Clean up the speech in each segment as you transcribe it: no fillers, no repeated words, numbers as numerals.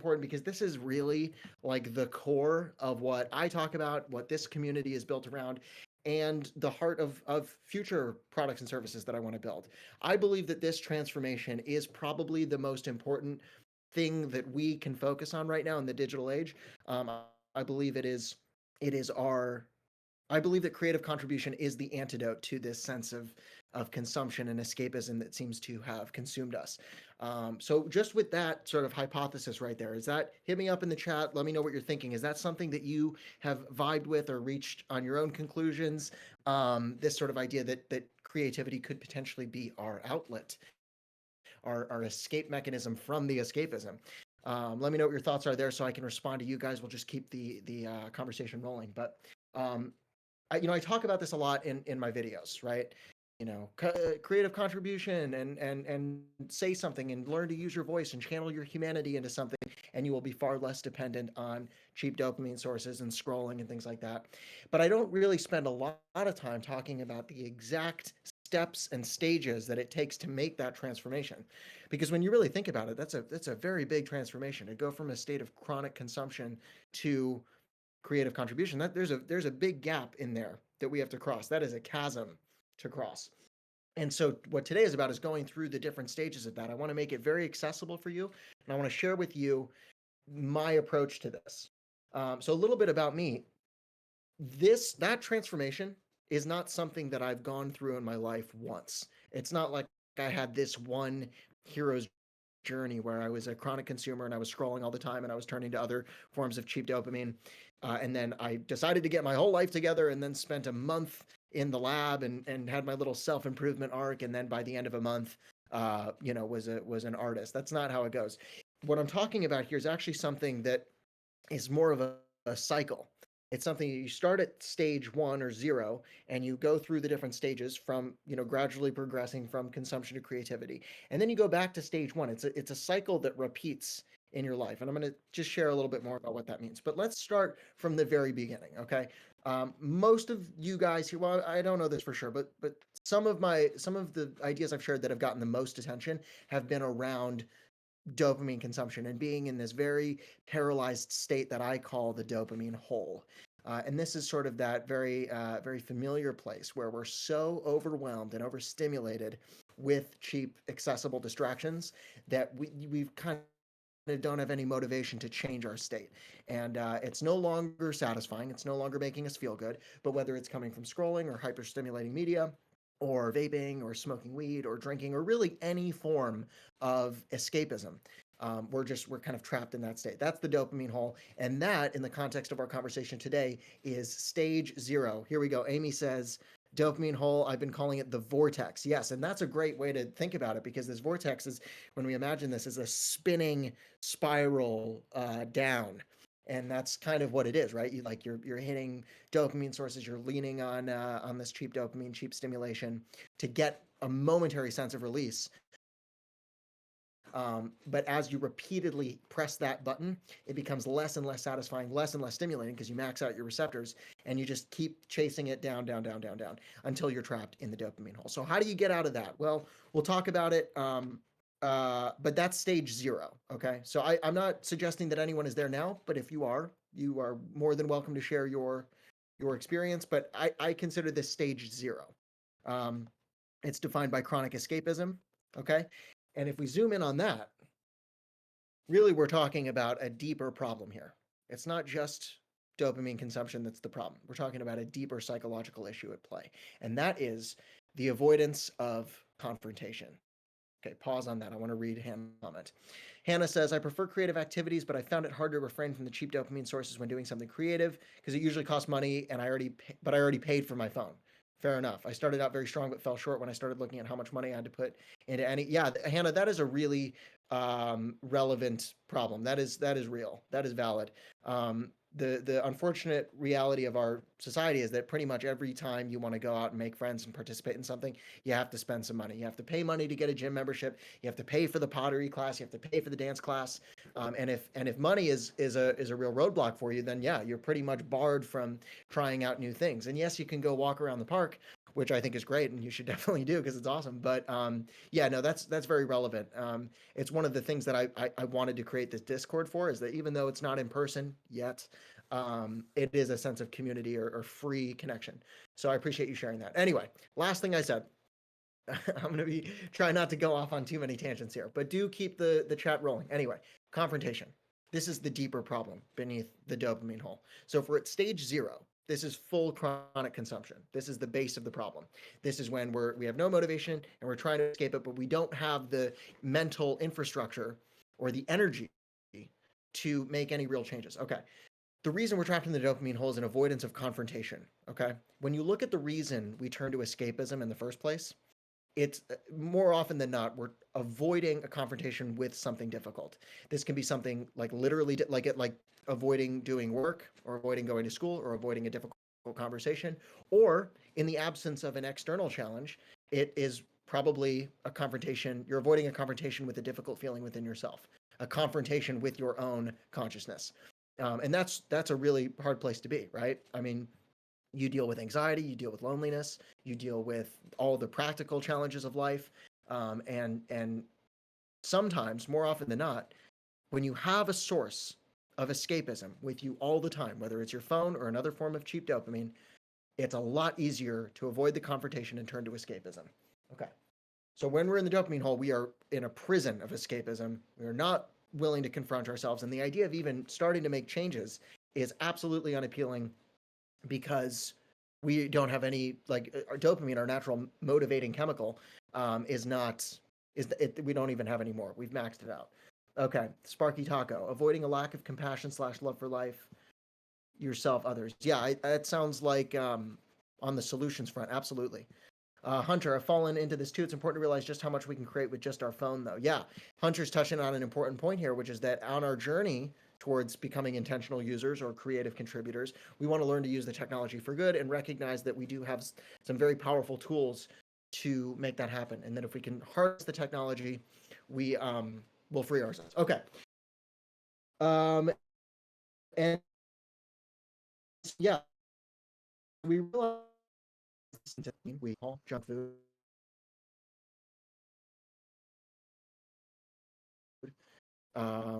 important because this is really like the core of what I talk about, what this community is built around, and the heart of future products and services that I want to build. I believe that this transformation is probably the most important thing that we can focus on right now in the digital age. I believe it is our I believe that creative contribution is the antidote to this sense of consumption and escapism that seems to have consumed us. So, just with that sort of hypothesis right there, is that hit me up in the chat? Let me know what you're thinking. Is that something that you have vibed with or reached on your own conclusions? This sort of idea that creativity could potentially be our outlet, our escape mechanism from the escapism. Let me know what your thoughts are there so I can respond to you guys. We'll just keep the conversation rolling. But um, I talk about this a lot in my videos, right? Creative contribution and say something and learn to use your voice and channel your humanity into something, and you will be far less dependent on cheap dopamine sources and scrolling and things like that. But I don't really spend a lot of time talking about the exact steps and stages that it takes to make that transformation. Because when you really think about it, that's a very big transformation to go from a state of chronic consumption to creative contribution. That there's a big gap in there that we have to cross. That is a chasm to cross. And so what today is about is going through the different stages of that. I want to make it very accessible for you, and I want to share with you my approach to this. So a little bit about me. That transformation is not something that I've gone through in my life once. It's not like I had this one hero's journey where I was a chronic consumer and I was scrolling all the time and I was turning to other forms of cheap dopamine. And then I decided to get my whole life together and then spent a month in the lab and had my little self improvement arc. And then by the end of a month, was an artist. That's not how it goes. What I'm talking about here is actually something that is more of a cycle. It's something you start at stage 1 or 0 and you go through the different stages from, gradually progressing from consumption to creativity. And then you go back to stage 1. It's a cycle that repeats in your life. And I'm going to just share a little bit more about what that means. But let's start from the very beginning, okay? Most of you guys here, well, I don't know this for sure, but some of the ideas I've shared that have gotten the most attention have been around dopamine consumption and being in this very paralyzed state that I call the dopamine hole. And this is sort of that very familiar place where we're so overwhelmed and overstimulated with cheap, accessible distractions that we've kind of don't have any motivation to change our state. And it's no longer satisfying. It's no longer making us feel good. But whether it's coming from scrolling or hyperstimulating media, or vaping or smoking weed or drinking or really any form of escapism. We're kind of trapped in that state. That's the dopamine hole. And that, in the context of our conversation today, is stage 0. Here we go. Amy says, dopamine hole, I've been calling it the vortex. Yes, and that's a great way to think about it because this vortex is, when we imagine this, is a spinning spiral down. And that's kind of what it is, right? You're hitting dopamine sources, you're leaning on this cheap dopamine, cheap stimulation to get a momentary sense of release. But as you repeatedly press that button, it becomes less and less satisfying, less and less stimulating because you max out your receptors and you just keep chasing it down until you're trapped in the dopamine hole. So how do you get out of that? Well, we'll talk about it. But that's stage 0. Okay, so I'm not suggesting that anyone is there now, but if you are more than welcome to share your experience. But I consider this stage 0. Um, it's defined by chronic escapism. Okay, and if we zoom in on that, really we're talking about a deeper problem here. It's not just dopamine consumption that's the problem. We're talking about a deeper psychological issue at play, and that is the avoidance of confrontation. Okay, pause on that. I want to read Hannah's comment. Hannah says, I prefer creative activities, but I found it hard to refrain from the cheap dopamine sources when doing something creative because it usually costs money and I already paid for my phone. Fair enough. I started out very strong but fell short when I started looking at how much money I had to put into any. Yeah, Hannah, that is a really relevant problem. That is real. That is valid. The unfortunate reality of our society is that pretty much every time you want to go out and make friends and participate in something, you have to spend some money. You have to pay money to get a gym membership. You have to pay for the pottery class. You have to pay for the dance class. And if money is a real roadblock for you, then yeah, you're pretty much barred from trying out new things. And yes, you can go walk around the park which I think is great, and you should definitely do because it's awesome. But yeah, no, that's very relevant. It's one of the things that I wanted to create this Discord for, is that even though it's not in person yet, it is a sense of community or free connection. So I appreciate you sharing that. Anyway, last thing I said. I'm going to be trying not to go off on too many tangents here, but do keep the chat rolling. Anyway, confrontation. This is the deeper problem beneath the dopamine hole. So if we're at stage 0, this is full chronic consumption. This is the base of the problem. This is when we have no motivation and we're trying to escape it, but we don't have the mental infrastructure or the energy to make any real changes. Okay. The reason we're trapped in the dopamine hole is an avoidance of confrontation. Okay. When you look at the reason we turn to escapism in the first place, it's more often than not we're avoiding a confrontation with something difficult. This can be something like literally like avoiding doing work or avoiding going to school or avoiding a difficult conversation, or in the absence of an external challenge, it is probably a confrontation. You're avoiding a confrontation with a difficult feeling within yourself, a confrontation with your own consciousness. And that's a really hard place to be, right? I mean, you deal with anxiety, you deal with loneliness, you deal with all the practical challenges of life, and sometimes, more often than not, when you have a source of escapism with you all the time, whether it's your phone or another form of cheap dopamine, it's a lot easier to avoid the confrontation and turn to escapism. Okay. So when we're in the dopamine hole, we are in a prison of escapism. We are not willing to confront ourselves. And the idea of even starting to make changes is absolutely unappealing because we don't have any, like, our dopamine, our natural motivating chemical, is not is it, we don't even have any more. We've maxed it out. Okay, Sparky Taco, avoiding a lack of compassion slash love for life, yourself, others. Yeah, that sounds like on the solutions front, absolutely. Hunter, I've fallen into this too. It's important to realize just how much we can create with just our phone, though. Yeah, Hunter's touching on an important point here, which is that on our journey towards becoming intentional users or creative contributors, we want to learn to use the technology for good and recognize that we do have some very powerful tools to make that happen. And that if we can harness the technology, we will free ourselves. Okay. And yeah, we realize we all junk food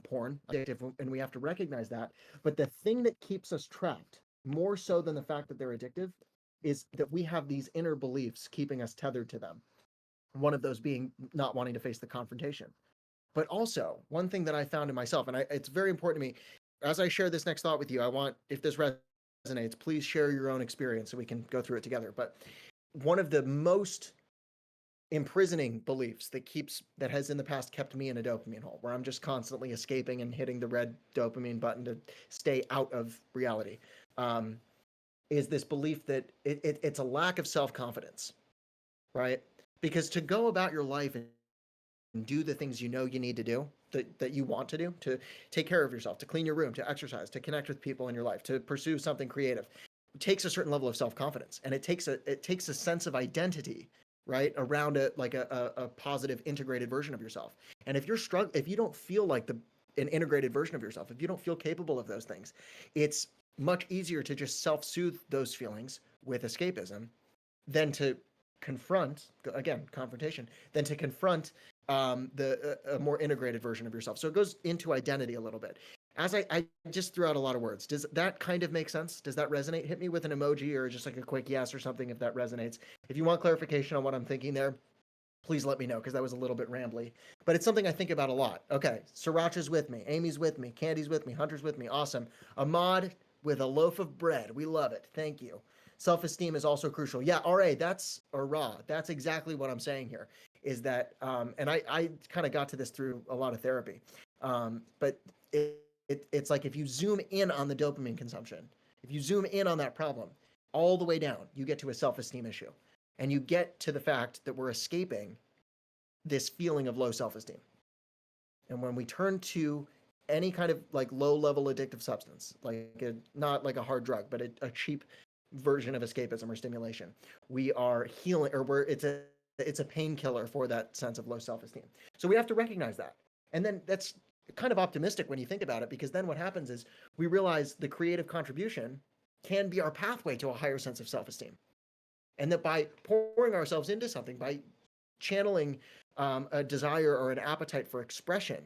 porn addictive, and we have to recognize that. But the thing that keeps us trapped, more so than the fact that they're addictive, is that we have these inner beliefs keeping us tethered to them. One of those being not wanting to face the confrontation. But also, one thing that I found in myself, and it's very important to me, as I share this next thought with you, I want, if this resonates, please share your own experience so we can go through it together. But one of the most imprisoning beliefs that has in the past kept me in a dopamine hole where I'm just constantly escaping and hitting the red dopamine button to stay out of reality, is this belief that it's a lack of self-confidence, right? Because to go about your life and do the things you know you need to do, that you want to do, to take care of yourself, to clean your room, to exercise, to connect with people in your life, to pursue something creative, it takes a certain level of self-confidence, and it takes a sense of identity, right, around a positive integrated version of yourself. And if if you don't feel like an integrated version of yourself, if you don't feel capable of those things, it's much easier to just self-soothe those feelings with escapism than to confront, again, confrontation, than to confront a more integrated version of yourself. So it goes into identity a little bit. As I just threw out a lot of words. Does that kind of make sense? Does that resonate? Hit me with an emoji or just like a quick yes or something if that resonates. If you want clarification on what I'm thinking there, please let me know, because that was a little bit rambly. But it's something I think about a lot. Okay, Sriracha's with me, Amy's with me, Candy's with me, Hunter's with me. Awesome. Ahmad with a loaf of bread. We love it. Thank you. Self-esteem is also crucial. Yeah, RA, that's exactly what I'm saying here. Is that, and I kind of got to this through a lot of therapy, but it's like if you zoom in on the dopamine consumption, if you zoom in on that problem, all the way down, you get to a self-esteem issue. And you get to the fact that we're escaping this feeling of low self-esteem. And when we turn to any kind of like low-level addictive substance, not like a hard drug, but a cheap version of escapism or stimulation, we are healing, or it's a painkiller for that sense of low self-esteem. So we have to recognize that. And then that's kind of optimistic when you think about it, because then what happens is we realize the creative contribution can be our pathway to a higher sense of self-esteem. and that by pouring ourselves into something, by channeling a desire or an appetite for expression,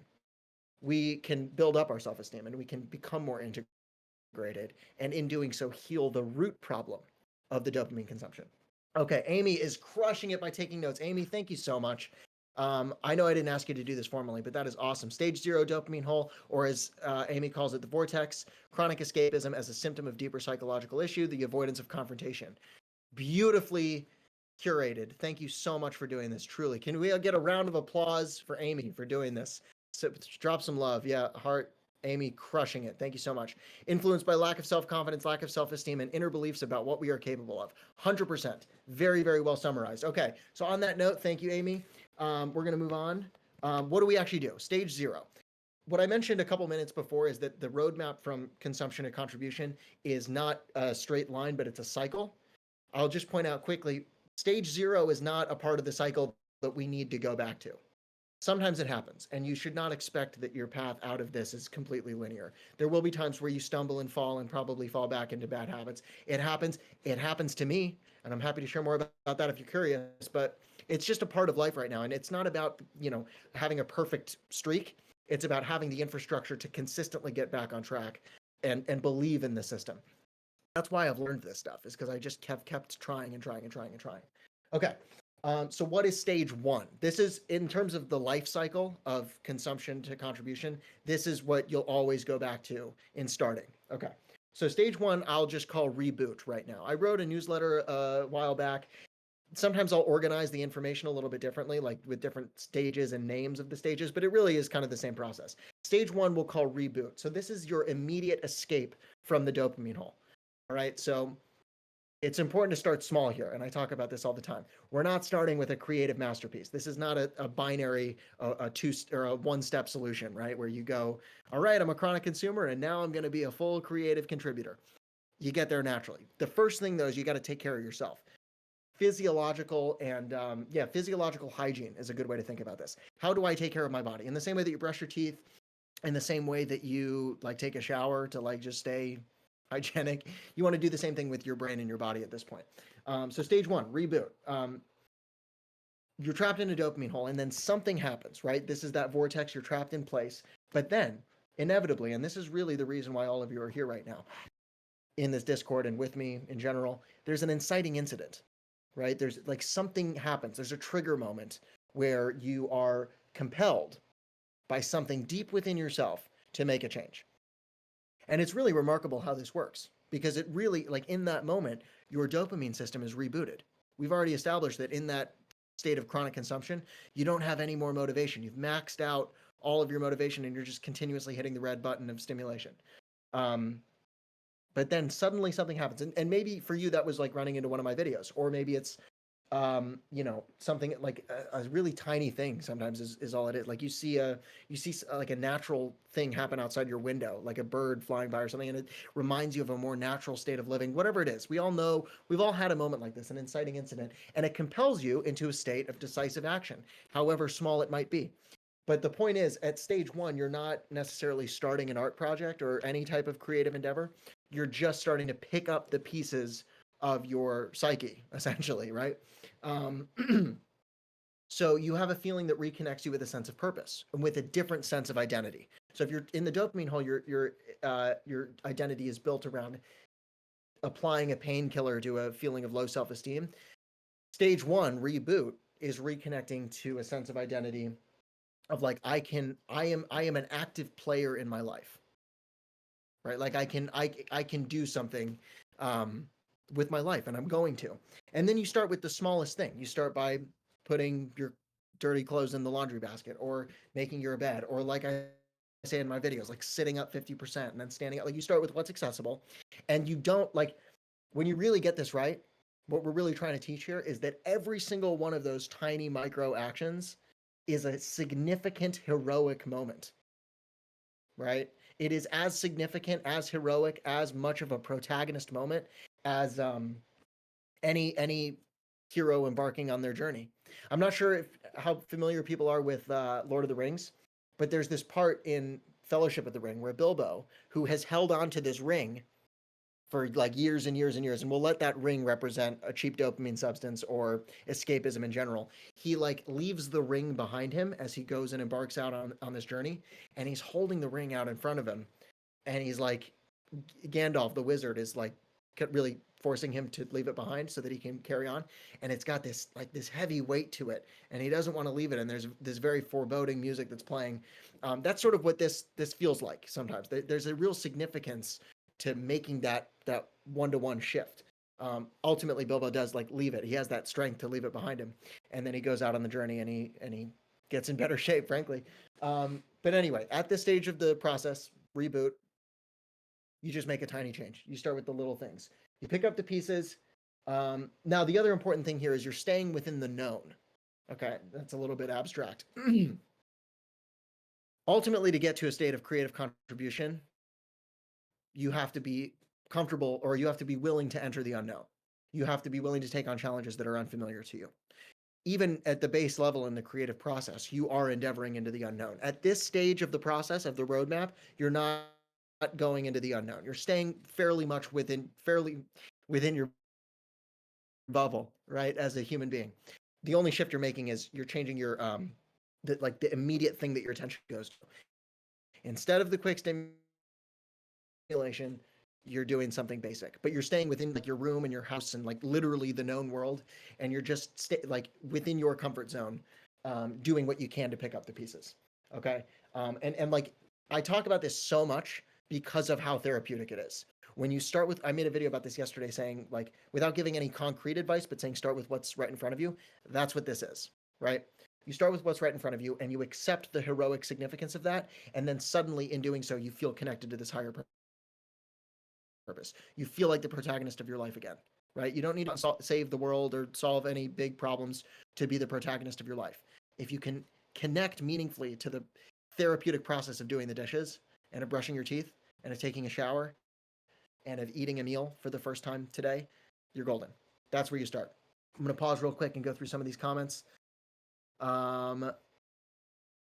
we can build up our self-esteem and we can become more integrated, and in doing so heal the root problem of the dopamine consumption. Okay, Amy is crushing it by taking notes. Amy, thank you so much. I know I didn't ask you to do this formally, but that is awesome. Stage 0 dopamine hole, or as Amy calls it, the vortex, chronic escapism as a symptom of deeper psychological issue, the avoidance of confrontation. Beautifully curated. Thank you so much for doing this, truly. Can we get a round of applause for Amy for doing this? So, drop some love. Yeah, heart. Amy crushing it. Thank you so much. Influenced by lack of self-confidence, lack of self-esteem, and inner beliefs about what we are capable of. 100%. Very, very well summarized. Okay, so on that note, thank you, Amy. We're going to move on. What do we actually do? Stage 0. What I mentioned a couple minutes before is that the roadmap from consumption to contribution is not a straight line, but it's a cycle. I'll just point out quickly, stage 0 is not a part of the cycle that we need to go back to. Sometimes it happens, and you should not expect that your path out of this is completely linear. There will be times where you stumble and fall and probably fall back into bad habits. It happens. It happens to me, and I'm happy to share more about that if you're curious, but it's just a part of life right now, and it's not about, having a perfect streak. It's about having the infrastructure to consistently get back on track and believe in the system. That's why I've learned this stuff, is because I just kept trying and trying and trying and trying. Okay. So what is stage 1? This is, in terms of the life cycle of consumption to contribution, this is what you'll always go back to in starting. Okay. So stage 1, I'll just call reboot right now. I wrote a newsletter a while back. Sometimes I'll organize the information a little bit differently, like with different stages and names of the stages, but it really is kind of the same process. Stage 1 we'll call reboot. So this is your immediate escape from the dopamine hole. All right. So it's important to start small here, and I talk about this all the time. We're not starting with a creative masterpiece. This is not a binary, a two or a one-step solution, right? Where you go, all right, I'm a chronic consumer, and now I'm going to be a full creative contributor. You get there naturally. The first thing, though, is you got to take care of yourself. Physiological and physiological hygiene is a good way to think about this. How do I take care of my body? In the same way that you brush your teeth, in the same way that you take a shower to just stay hygienic, you want to do the same thing with your brain and your body at this point. So stage 1, reboot. You're trapped in a dopamine hole, and then something happens, right? This is that vortex. You're trapped in place, but then inevitably, and this is really the reason why all of you are here right now in this Discord and with me in general, there's an inciting incident, right? There's something happens. There's a trigger moment where you are compelled by something deep within yourself to make a change. And it's really remarkable how this works, because it really, in that moment, your dopamine system is rebooted. We've already established that in that state of chronic consumption, you don't have any more motivation. You've maxed out all of your motivation and you're just continuously hitting the red button of stimulation. But then suddenly something happens. And maybe for you, that was running into one of my videos, or maybe it's something like a really tiny thing sometimes is all it is. You see a natural thing happen outside your window, like a bird flying by or something, and it reminds you of a more natural state of living, whatever it is. We all know, we've all had a moment like this, an inciting incident, and it compels you into a state of decisive action, however small it might be. But the point is, at stage 1, you're not necessarily starting an art project or any type of creative endeavor. You're just starting to pick up the pieces of your psyche, essentially, right? So you have a feeling that reconnects you with a sense of purpose and with a different sense of identity. So if you're in the dopamine hole, your identity is built around applying a painkiller to a feeling of low self-esteem. Stage 1, reboot, is reconnecting to a sense of identity of I am an active player in my life, right? I can do something with my life, and I'm going to. And then you start with the smallest thing. You start by putting your dirty clothes in the laundry basket, or making your bed, or I say in my videos, sitting up 50% and then standing up. You start with what's accessible, and you don't when you really get this right, what we're really trying to teach here is that every single one of those tiny micro actions is a significant heroic moment, right? It is as significant, as heroic, as much of a protagonist moment as any hero embarking on their journey. I'm not sure how familiar people are with Lord of the Rings, but there's this part in Fellowship of the Ring where Bilbo, who has held on to this ring for like years and years and years, and we'll let that ring represent a cheap dopamine substance or escapism in general. He like leaves the ring behind him as he goes and embarks out on this journey, and he's holding the ring out in front of him, and he's like, Gandalf the wizard is like really forcing him to leave it behind so that he can carry on, and it's got this like this heavy weight to it, and he doesn't want to leave it, and there's this very foreboding music that's playing. That's sort of what this feels like sometimes. There's a real significance to making that one-to-one shift. Ultimately Bilbo does like leave it. He has that strength to leave it behind him, and then he goes out on the journey, and he gets in better shape, frankly. But anyway, at this stage of the process, reboot, you just make a tiny change. You start with the little things. You pick up the pieces. Now, the other important thing here is you're staying within the known. Okay, that's a little bit abstract. Ultimately, to get to a state of creative contribution, you have to be comfortable, or you have to be willing to enter the unknown. You have to be willing to take on challenges that are unfamiliar to you. Even at the base level in the creative process, you are endeavoring into the unknown. At this stage of the process of the roadmap, you're not going into the unknown. You're staying fairly within your bubble, right? As a human being, the only shift you're making is you're changing your the immediate thing that your attention goes to. Instead of the quick stimulation, you're doing something basic, but you're staying within like your room and your house and like literally the known world, and you're just like within your comfort zone, doing what you can to pick up the pieces. Okay, and like I talk about this so much because of how therapeutic it is. When you start with, I made a video about this yesterday saying, like, without giving any concrete advice, but saying start with what's right in front of you. That's what this is, right? You start with what's right in front of you, and you accept the heroic significance of that, and then suddenly, in doing so, you feel connected to this higher purpose. You feel like the protagonist of your life again, right? You don't need to save the world or solve any big problems to be the protagonist of your life. If you can connect meaningfully to the therapeutic process of doing the dishes and of brushing your teeth and of taking a shower and of eating a meal for the first time today, you're golden. That's where you start. I'm going to pause real quick and go through some of these comments.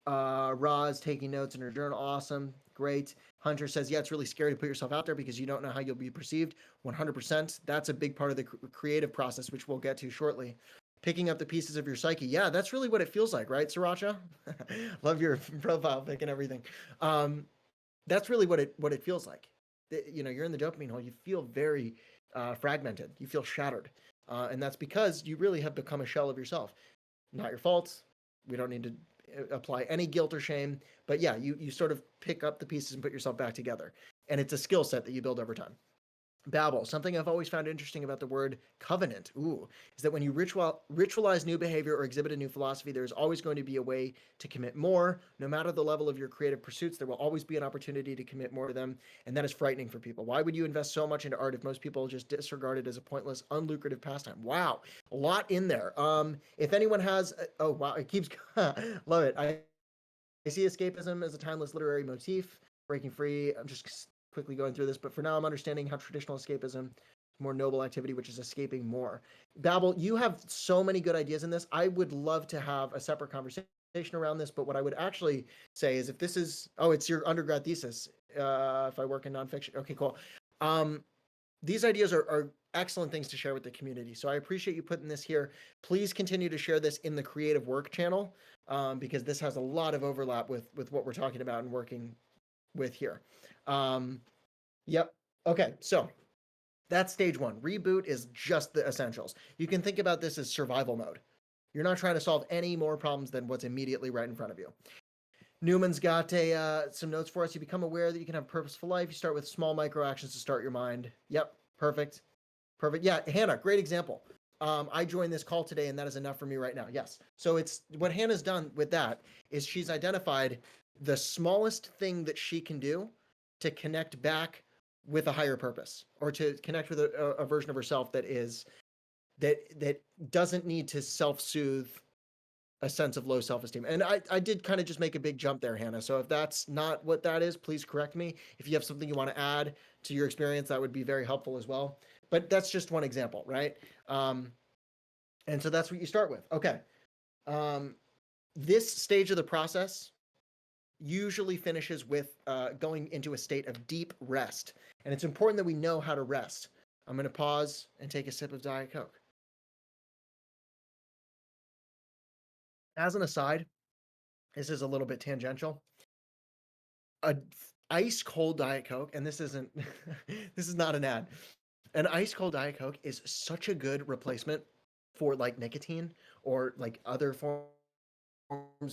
Roz taking notes in her journal. Awesome. Great. Hunter says, yeah, it's really scary to put yourself out there because you don't know how you'll be perceived. 100%. That's a big part of the creative process, which we'll get to shortly. Picking up the pieces of your psyche. Yeah, that's really what it feels like, right, Sriracha? Love your profile pic and everything. That's really what it feels like. You know, you're in the dopamine hole. You feel very fragmented. You feel shattered. And that's because you really have become a shell of yourself. Not your fault. We don't need to apply any guilt or shame. But yeah, you sort of pick up the pieces and put yourself back together. And it's a skill set that you build over time. Babel. Something I've always found interesting about the word covenant, is that when you ritualize new behavior or exhibit a new philosophy, there's always going to be a way to commit more. No matter the level of your creative pursuits, there will always be an opportunity to commit more to them, and that is frightening for people. Why would you invest so much into art if most people just disregard it as a pointless, unlucrative pastime? Wow, a lot in there. If anyone has, oh wow, it keeps, love it. I see escapism as a timeless literary motif. Breaking free. I'm just quickly going through this, but for now I'm understanding how traditional escapism is more noble activity, which is escaping more. Babel, you have so many good ideas in this. I would love to have a separate conversation around this, but what I would actually say is if this is, it's your undergrad thesis, if I work in nonfiction. Okay, cool. These ideas are excellent things to share with the community. So I appreciate you putting this here. Please continue to share this in the creative work channel, because this has a lot of overlap with what we're talking about and working with here. Yep. Okay. So that's stage one. Reboot is just the essentials. You can think about this as survival mode. You're not trying to solve any more problems than what's immediately right in front of you. Newman's got some notes for us. You become aware that you can have a purposeful life. You start with small micro actions to start your mind. Yep. Perfect. Perfect. Yeah. Hannah, great example. I joined this call today and that is enough for me right now. Yes. So it's what Hannah's done with that is she's identified the smallest thing that she can do to connect back with a higher purpose, or to connect with a version of herself that doesn't need to self-soothe a sense of low self-esteem. And I did kind of just make a big jump there, Hannah. So if that's not what that is, please correct me. If you have something you want to add to your experience, that would be very helpful as well. But that's just one example, right? And so that's what you start with. Okay. This stage of the process, usually finishes with going into a state of deep rest. And it's important that we know how to rest. I'm going to pause and take a sip of Diet Coke. As an aside, this is a little bit tangential. A ice cold Diet Coke, and this isn't, this is not an ad. An ice cold Diet Coke is such a good replacement for like nicotine or like other forms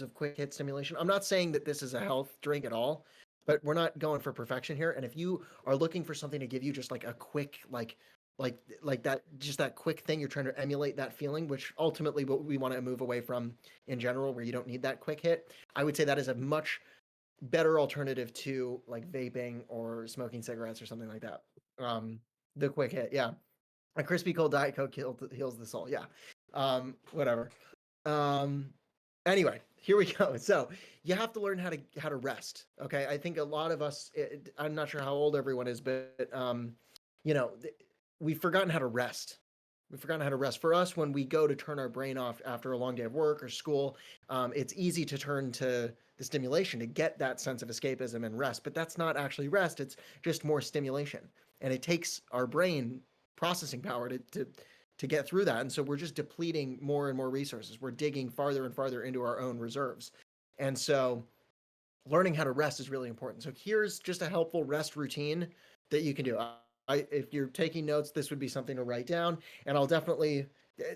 of quick hit stimulation. I'm not saying that this is a health drink at all, but we're not going for perfection here. And if you are looking for something to give you just like a quick like that just that quick thing, you're trying to emulate that feeling, which ultimately what we want to move away from in general, where you don't need that quick hit. I would say that is a much better alternative to like vaping or smoking cigarettes or something like that. The quick hit, yeah. A crispy cold Diet Coke heals the soul. Yeah. Whatever. Um, anyway, here we go. So you have to learn how to rest. Okay, I think a lot of us. I'm not sure how old everyone is, but you know, we've forgotten how to rest. We've forgotten how to rest. For us, when we go to turn our brain off after a long day of work or school, it's easy to turn to the stimulation to get that sense of escapism and rest. But that's not actually rest. It's just more stimulation, and it takes our brain processing power to get through that. And so we're just depleting more and more resources. We're digging farther and farther into our own reserves. And so learning how to rest is really important. So here's just a helpful rest routine that you can do. If you're taking notes, this would be something to write down. And I'll definitely,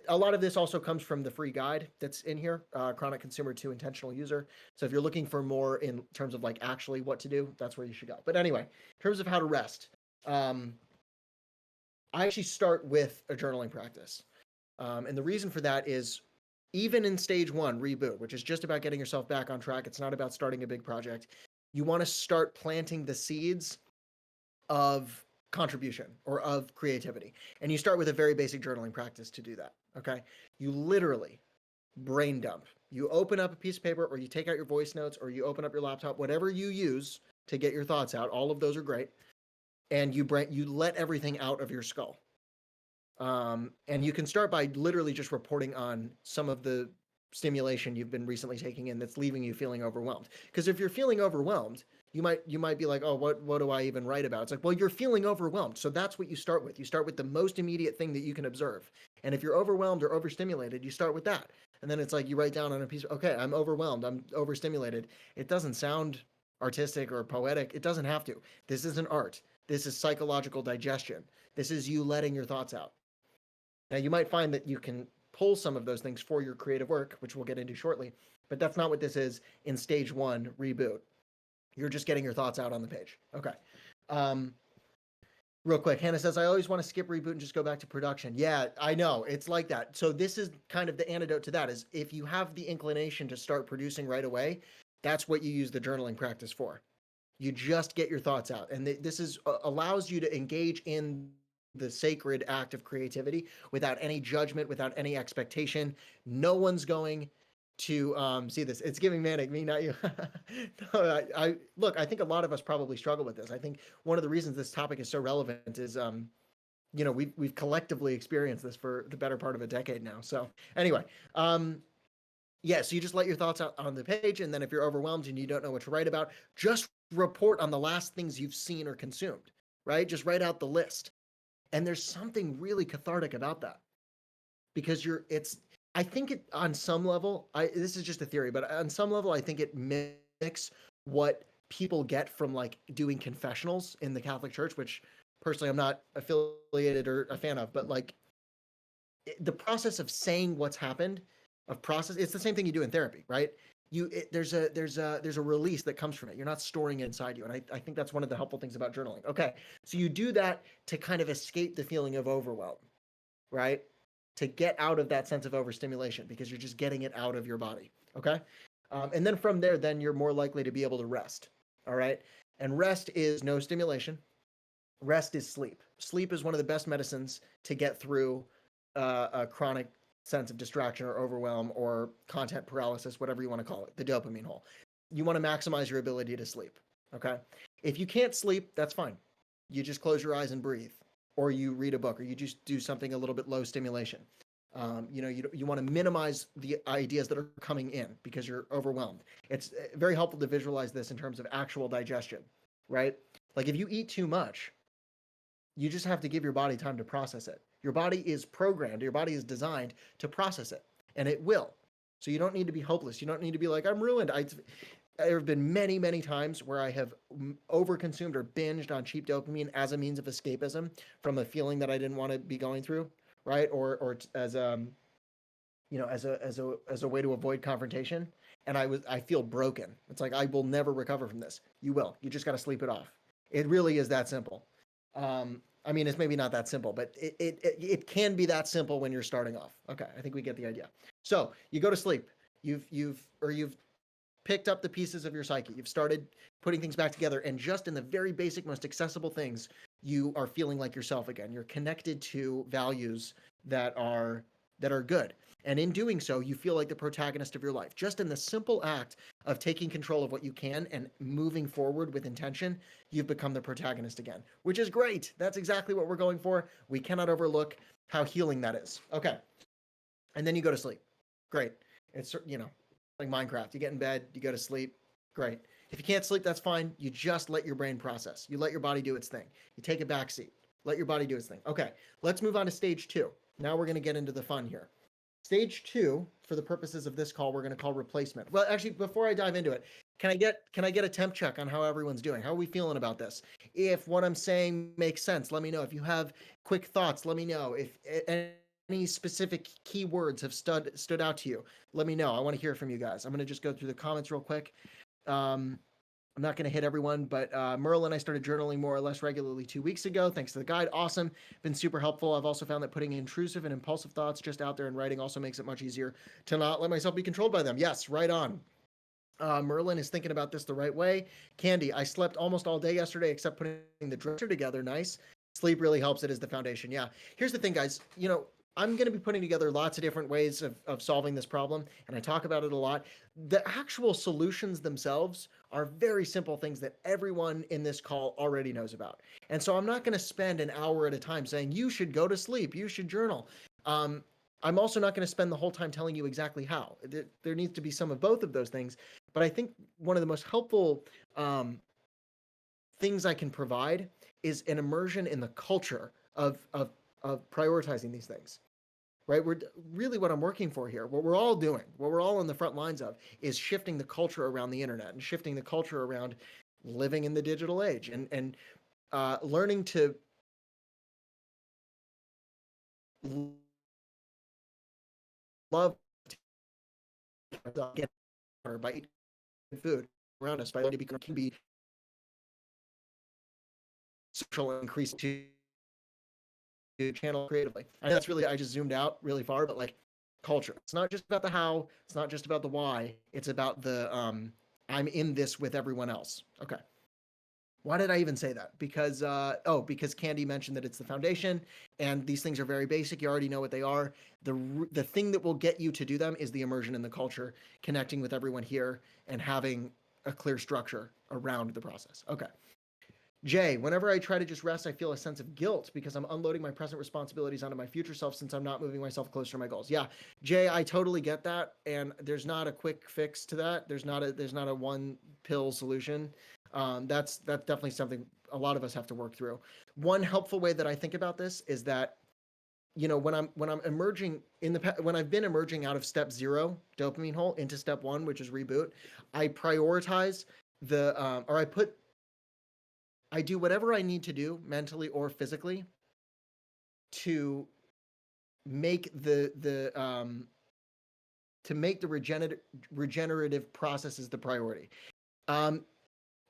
a lot of this also comes from the free guide that's in here, Chronic Consumer to Intentional User. So if you're looking for more in terms of like actually what to do, that's where you should go. But anyway, in terms of how to rest, I actually start with a journaling practice. And the reason for that is even in stage one, reboot, which is just about getting yourself back on track, it's not about starting a big project. You want to start planting the seeds of contribution or of creativity. And you start with a very basic journaling practice to do that. Okay. You literally brain dump. You open up a piece of paper or you take out your voice notes or you open up your laptop, whatever you use to get your thoughts out. All of those are great. And you let everything out of your skull. And you can start by literally just reporting on some of the stimulation you've been recently taking in that's leaving you feeling overwhelmed. Because if you're feeling overwhelmed, you might be like, oh, what do I even write about? It's like, well, you're feeling overwhelmed, so that's what you start with. You start with the most immediate thing that you can observe, and if you're overwhelmed or overstimulated, you start with that, and then it's like you write down on a piece. Okay, I'm overwhelmed. I'm overstimulated. It doesn't sound artistic or poetic. It doesn't have to. This isn't art. This is psychological digestion. This is you letting your thoughts out. Now, you might find that you can pull some of those things for your creative work, which we'll get into shortly, but that's not what this is in stage one, reboot. You're just getting your thoughts out on the page. Okay. Um, Real quick, Hannah says, I always want to skip reboot and just go back to production. Yeah, I know. It's like that. So this is kind of the antidote to that is if you have the inclination to start producing right away, that's what you use the journaling practice for. You just get your thoughts out. And this is allows you to engage in the sacred act of creativity without any judgment, without any expectation. No one's going to see this. It's giving manic, me, not you. No, I look. I think a lot of us probably struggle with this. I think one of the reasons this topic is so relevant is, we've collectively experienced this for the better part of a decade now. So anyway, yeah. So you just let your thoughts out on the page, and then if you're overwhelmed and you don't know what to write about, just report on the last things you've seen or consumed. Right? Just write out the list. And there's something really cathartic about that because I think it on some level, this is just a theory, but on some level, I think it mimics what people get from like doing confessionals in the Catholic Church, which personally I'm not affiliated or a fan of, but like the process of saying what's happened, it's the same thing you do in therapy, right? There's a release that comes from it. You're not storing it inside you, and I think that's one of the helpful things about journaling. Okay, so you do that to kind of escape the feeling of overwhelm, right? To get out of that sense of overstimulation because you're just getting it out of your body. Okay, and then from there, then you're more likely to be able to rest. All right, and rest is no stimulation. Rest is sleep. Sleep is one of the best medicines to get through a chronic sense of distraction or overwhelm or content paralysis, whatever you want to call it, the dopamine hole. You want to maximize your ability to sleep. Okay. If you can't sleep, that's fine. You just close your eyes and breathe, or you read a book, or you just do something a little bit low stimulation. You want to minimize the ideas that are coming in because you're overwhelmed. It's very helpful to visualize this in terms of actual digestion, right? Like if you eat too much, you just have to give your body time to process it. Your body is programmed, your body is designed to process it, and it will. So you don't need to be hopeless. You don't need to be like, I'm ruined. There have been many, many times where I have overconsumed or binged on cheap dopamine as a means of escapism from a feeling that I didn't want to be going through, right? Or as as a way to avoid confrontation. And I feel broken. It's like I will never recover from this. You will. You just got to sleep it off. It really is that simple. I mean, it's maybe not that simple, but it can be that simple when you're starting off. Okay, I think we get the idea. So you go to sleep. You've picked up the pieces of your psyche. You've started putting things back together, and just in the very basic, most accessible things, you are feeling like yourself again. You're connected to values that are good. And in doing so, you feel like the protagonist of your life. Just in the simple act of taking control of what you can and moving forward with intention, you've become the protagonist again, which is great. That's exactly what we're going for. We cannot overlook how healing that is. Okay. And then you go to sleep. Great. It's, like Minecraft. You get in bed, you go to sleep. Great. If you can't sleep, that's fine. You just let your brain process. You let your body do its thing. You take a back seat. Let your body do its thing. Okay. Let's move on to stage 2. Now we're going to get into the fun here. Stage 2, for the purposes of this call, we're going to call replacement. Well, actually, before I dive into it, can I get a temp check on how everyone's doing? How are we feeling about this? If what I'm saying makes sense, let me know. If you have quick thoughts, let me know. If any specific keywords have stood out to you, let me know. I want to hear from you guys. I'm going to just go through the comments real quick. I'm not going to hit everyone, but Merle and I started journaling more or less regularly 2 weeks ago. Thanks to the guide. Awesome. Been super helpful. I've also found that putting intrusive and impulsive thoughts just out there in writing also makes it much easier to not let myself be controlled by them. Yes, right on. Merlin is thinking about this the right way. Candy, I slept almost all day yesterday except putting the dresser together. Nice. Sleep really helps. It is the foundation. Yeah. Here's the thing, guys. I'm going to be putting together lots of different ways of solving this problem, and I talk about it a lot. The actual solutions themselves are very simple things that everyone in this call already knows about. And so I'm not going to spend an hour at a time saying, you should go to sleep, you should journal. I'm also not going to spend the whole time telling you exactly how. There needs to be some of both of those things. But I think one of the most helpful things I can provide is an immersion in the culture of prioritizing these things, right? We're really what I'm working for here. What we're all doing, what we're all on the front lines of, is shifting the culture around the internet and shifting the culture around living in the digital age and learning to love get by eating food around us, by learning to be social and increase to channel creatively. I know that's really, I just zoomed out really far, but like culture. It's not just about the how, it's not just about the why, it's about the I'm in this with everyone else. Okay. Why did I even say that? Because Candy mentioned that it's the foundation, and these things are very basic. You already know what they are. The thing that will get you to do them is the immersion in the culture, connecting with everyone here, and having a clear structure around the process. Okay. Jay, whenever I try to just rest, I feel a sense of guilt because I'm unloading my present responsibilities onto my future self since I'm not moving myself closer to my goals. Yeah, Jay, I totally get that, and there's not a quick fix to that. There's not a one pill solution. That's definitely something a lot of us have to work through. One helpful way that I think about this is that when I'm emerging when I've been emerging out of step 0 dopamine hole into step 1, which is reboot, I prioritize I do whatever I need to do mentally or physically to make the regenerative processes the priority.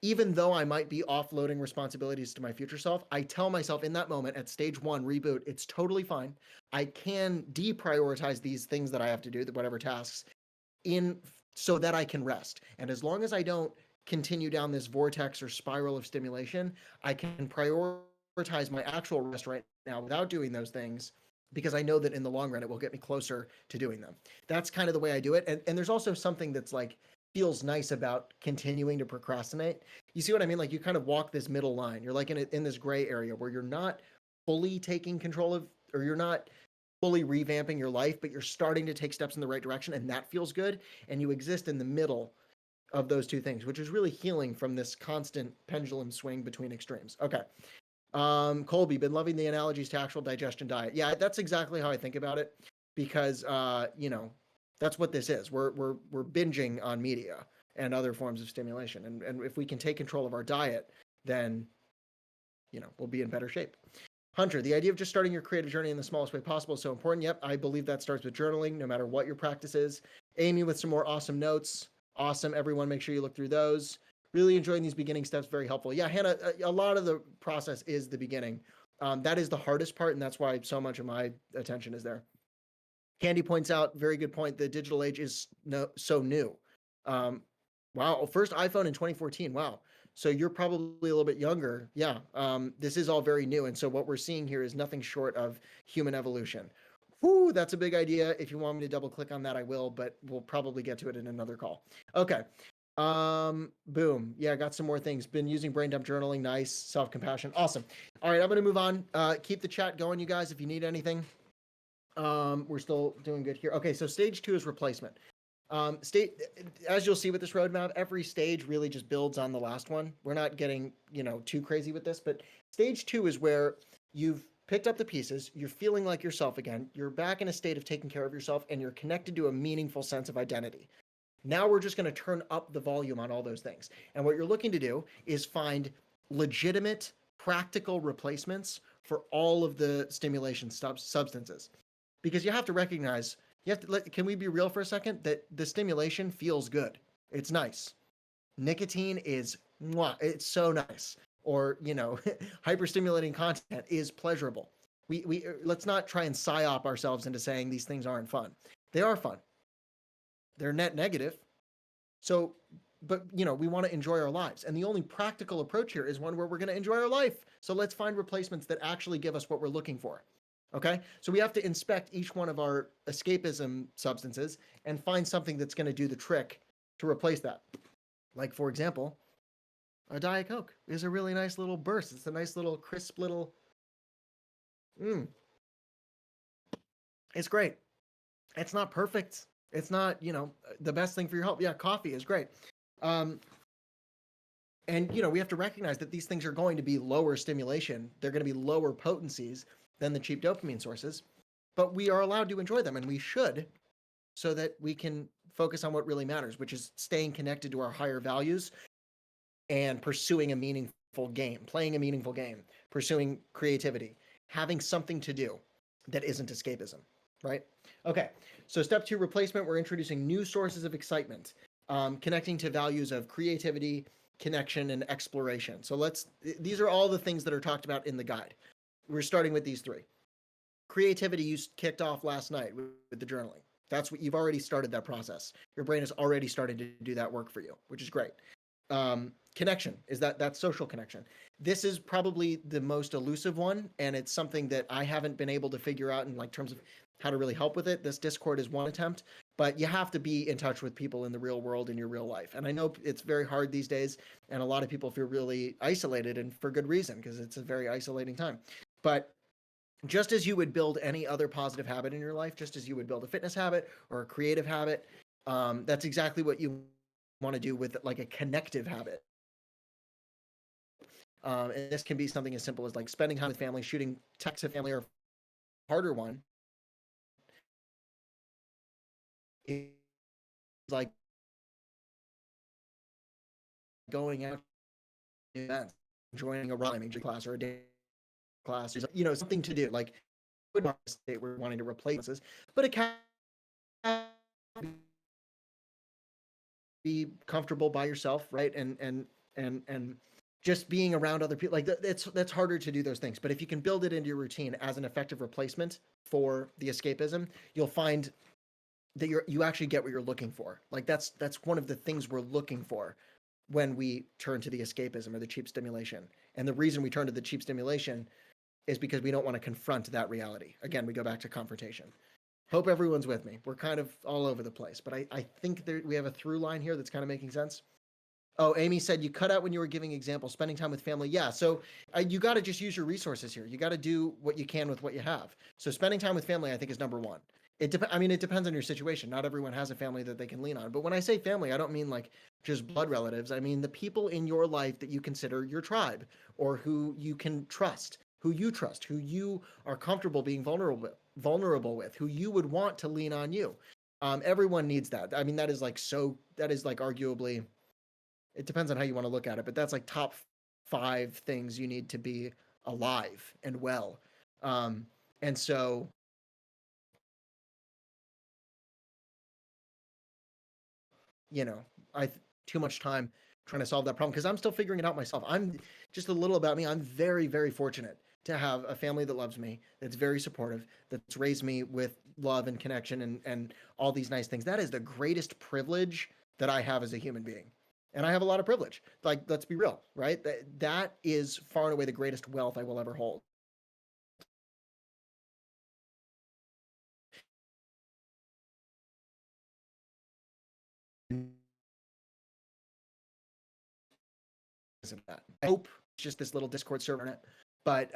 Even though I might be offloading responsibilities to my future self, I tell myself in that moment at stage 1, reboot, it's totally fine. I can deprioritize these things that I have to do, whatever tasks, so that I can rest. And as long as I don't continue down this vortex or spiral of stimulation, I can prioritize my actual rest right now without doing those things, because I know that in the long run it will get me closer to doing them. That's kind of the way I do it. And there's also something that's like feels nice about continuing to procrastinate. You see what I mean? Like you kind of walk this middle line. You're like in this gray area where you're not fully taking control of, or you're not fully revamping your life, but you're starting to take steps in the right direction, and that feels good. And you exist in the middle of those two things, which is really healing from this constant pendulum swing between extremes. Okay. Colby, been loving the analogies to actual digestion diet. Yeah, that's exactly how I think about it, because that's what this is. We're binging on media and other forms of stimulation, and if we can take control of our diet, then we'll be in better shape. Hunter, the idea of just starting your creative journey in the smallest way possible is so important. Yep, I believe that starts with journaling, no matter what your practice is. Amy with some more awesome notes. Awesome, everyone. Make sure you look through those. Really enjoying these beginning steps. Very helpful. Yeah, Hannah, a lot of the process is the beginning. That is the hardest part, and that's why so much of my attention is there. Candy points out, very good point. The digital age is so new. Wow, first iPhone in 2014. Wow. So you're probably a little bit younger. Yeah. This is all very new. And so what we're seeing here is nothing short of human evolution. Whoo, that's a big idea. If you want me to double click on that, I will, but we'll probably get to it in another call. Okay. Boom. Yeah, got some more things. Been using brain dump journaling. Nice. Self-compassion. Awesome. All right, I'm going to move on. Keep the chat going, you guys, if you need anything. We're still doing good here. Okay, so stage 2 is replacement. As you'll see with this roadmap, every stage really just builds on the last one. We're not getting, too crazy with this, but stage 2 is where you've picked up the pieces, you're feeling like yourself again, you're back in a state of taking care of yourself, and you're connected to a meaningful sense of identity. Now we're just going to turn up the volume on all those things. And what you're looking to do is find legitimate, practical replacements for all of the stimulation substances. Because you have to recognize, can we be real for a second, that the stimulation feels good. It's nice. Nicotine is, it's so nice. Or, hyperstimulating content is pleasurable. We let's not try and psyop ourselves into saying these things aren't fun. They are fun. They're net negative. So, but we want to enjoy our lives. And the only practical approach here is one where we're going to enjoy our life. So let's find replacements that actually give us what we're looking for. Okay, so we have to inspect each one of our escapism substances and find something that's going to do the trick to replace that. Like, for example, a Diet Coke is a really nice little burst. It's a nice little crisp little, it's great. It's not perfect. It's not, the best thing for your health. Yeah, coffee is great. And, we have to recognize that these things are going to be lower stimulation. They're going to be lower potencies than the cheap dopamine sources, but we are allowed to enjoy them, and we should, so that we can focus on what really matters, which is staying connected to our higher values and pursuing a meaningful game, playing a meaningful game, pursuing creativity, having something to do that isn't escapism, right? Okay, so step 2, replacement. We're introducing new sources of excitement, connecting to values of creativity, connection, and exploration. So these are all the things that are talked about in the guide. We're starting with these 3. Creativity you kicked off last night with the journaling. That's what you've already started that process. Your brain has already started to do that work for you, which is great. Connection is that social connection. This is probably the most elusive one, and it's something that I haven't been able to figure out in terms of how to really help with it. This Discord is one attempt, but you have to be in touch with people in the real world in your real life. And I know it's very hard these days, and a lot of people feel really isolated, and for good reason, because it's a very isolating time. But just as you would build any other positive habit in your life, just as you would build a fitness habit or a creative habit, that's exactly what you want to do with a connective habit. And this can be something as simple as spending time with family, shooting texts to family, or harder one is going out to events, joining a rhyming class or a dance class, or something to do. State we're wanting to replace this, but it can be comfortable by yourself, right? And just being around other people, that's harder to do those things. But if you can build it into your routine as an effective replacement for the escapism, you'll find that you actually get what you're looking for. That's one of the things we're looking for when we turn to the escapism or the cheap stimulation. And the reason we turn to the cheap stimulation is because we don't want to confront that reality. Again, we go back to confrontation. Hope everyone's with me. We're kind of all over the place, but I think we have a through line here that's kind of making sense. Oh, Amy said you cut out when you were giving examples, spending time with family. Yeah, so you got to just use your resources here. You got to do what you can with what you have. So spending time with family, I think, is number one. I mean, it depends on your situation. Not everyone has a family that they can lean on. But when I say family, I don't mean like just blood relatives. I mean the people in your life that you consider your tribe, or who you can trust, who you are comfortable being vulnerable with, who you would want to lean on you. Everyone needs that. I mean, that is like arguably, it depends on how you want to look at it, but that's like top five things you need to be alive and well. Um, and so, you know, too much time trying to solve that problem because I'm still figuring it out myself. I'm just a little about me. I'm very, very fortunate to have a family that loves me, that's very supportive, that's raised me with love and connection and all these nice things. That is the greatest privilege that I have as a human being. And I have a lot of privilege. Like, let's be real, right? That is far and away the greatest wealth I will ever hold. I hope it's just this little Discord server in it, but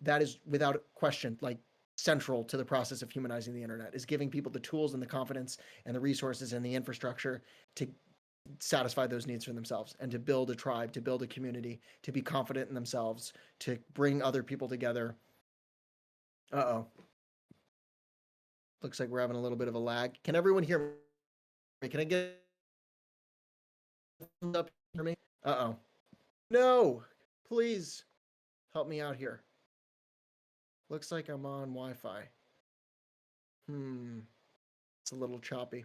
that is without question like central to the process of humanizing the internet, is giving people the tools and the confidence and the resources and the infrastructure to satisfy those needs for themselves and to build a tribe, to build a community, to be confident in themselves, to bring other people together. Uh-oh. Looks like we're having a little bit of a lag. Can everyone hear me? Can I get up for me? Uh-oh. No. Please help me out here. Looks like I'm on Wi-Fi. It's a little choppy.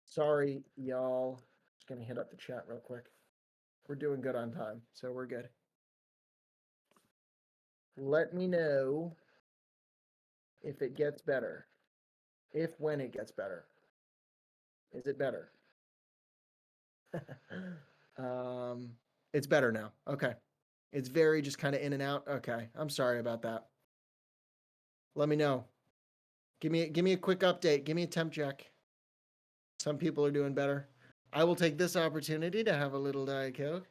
Sorry, y'all. Just gonna hit up the chat real quick. We're doing good on time, so we're good. Let me know if it gets better. When it gets better. Is it better? um, it's better now. Okay. It's very just kind of in and out. Okay. I'm sorry about that. Let me know. Give me a quick update. Give me a temp check. Some people are doing better. I will take this opportunity to have a little Diet Coke.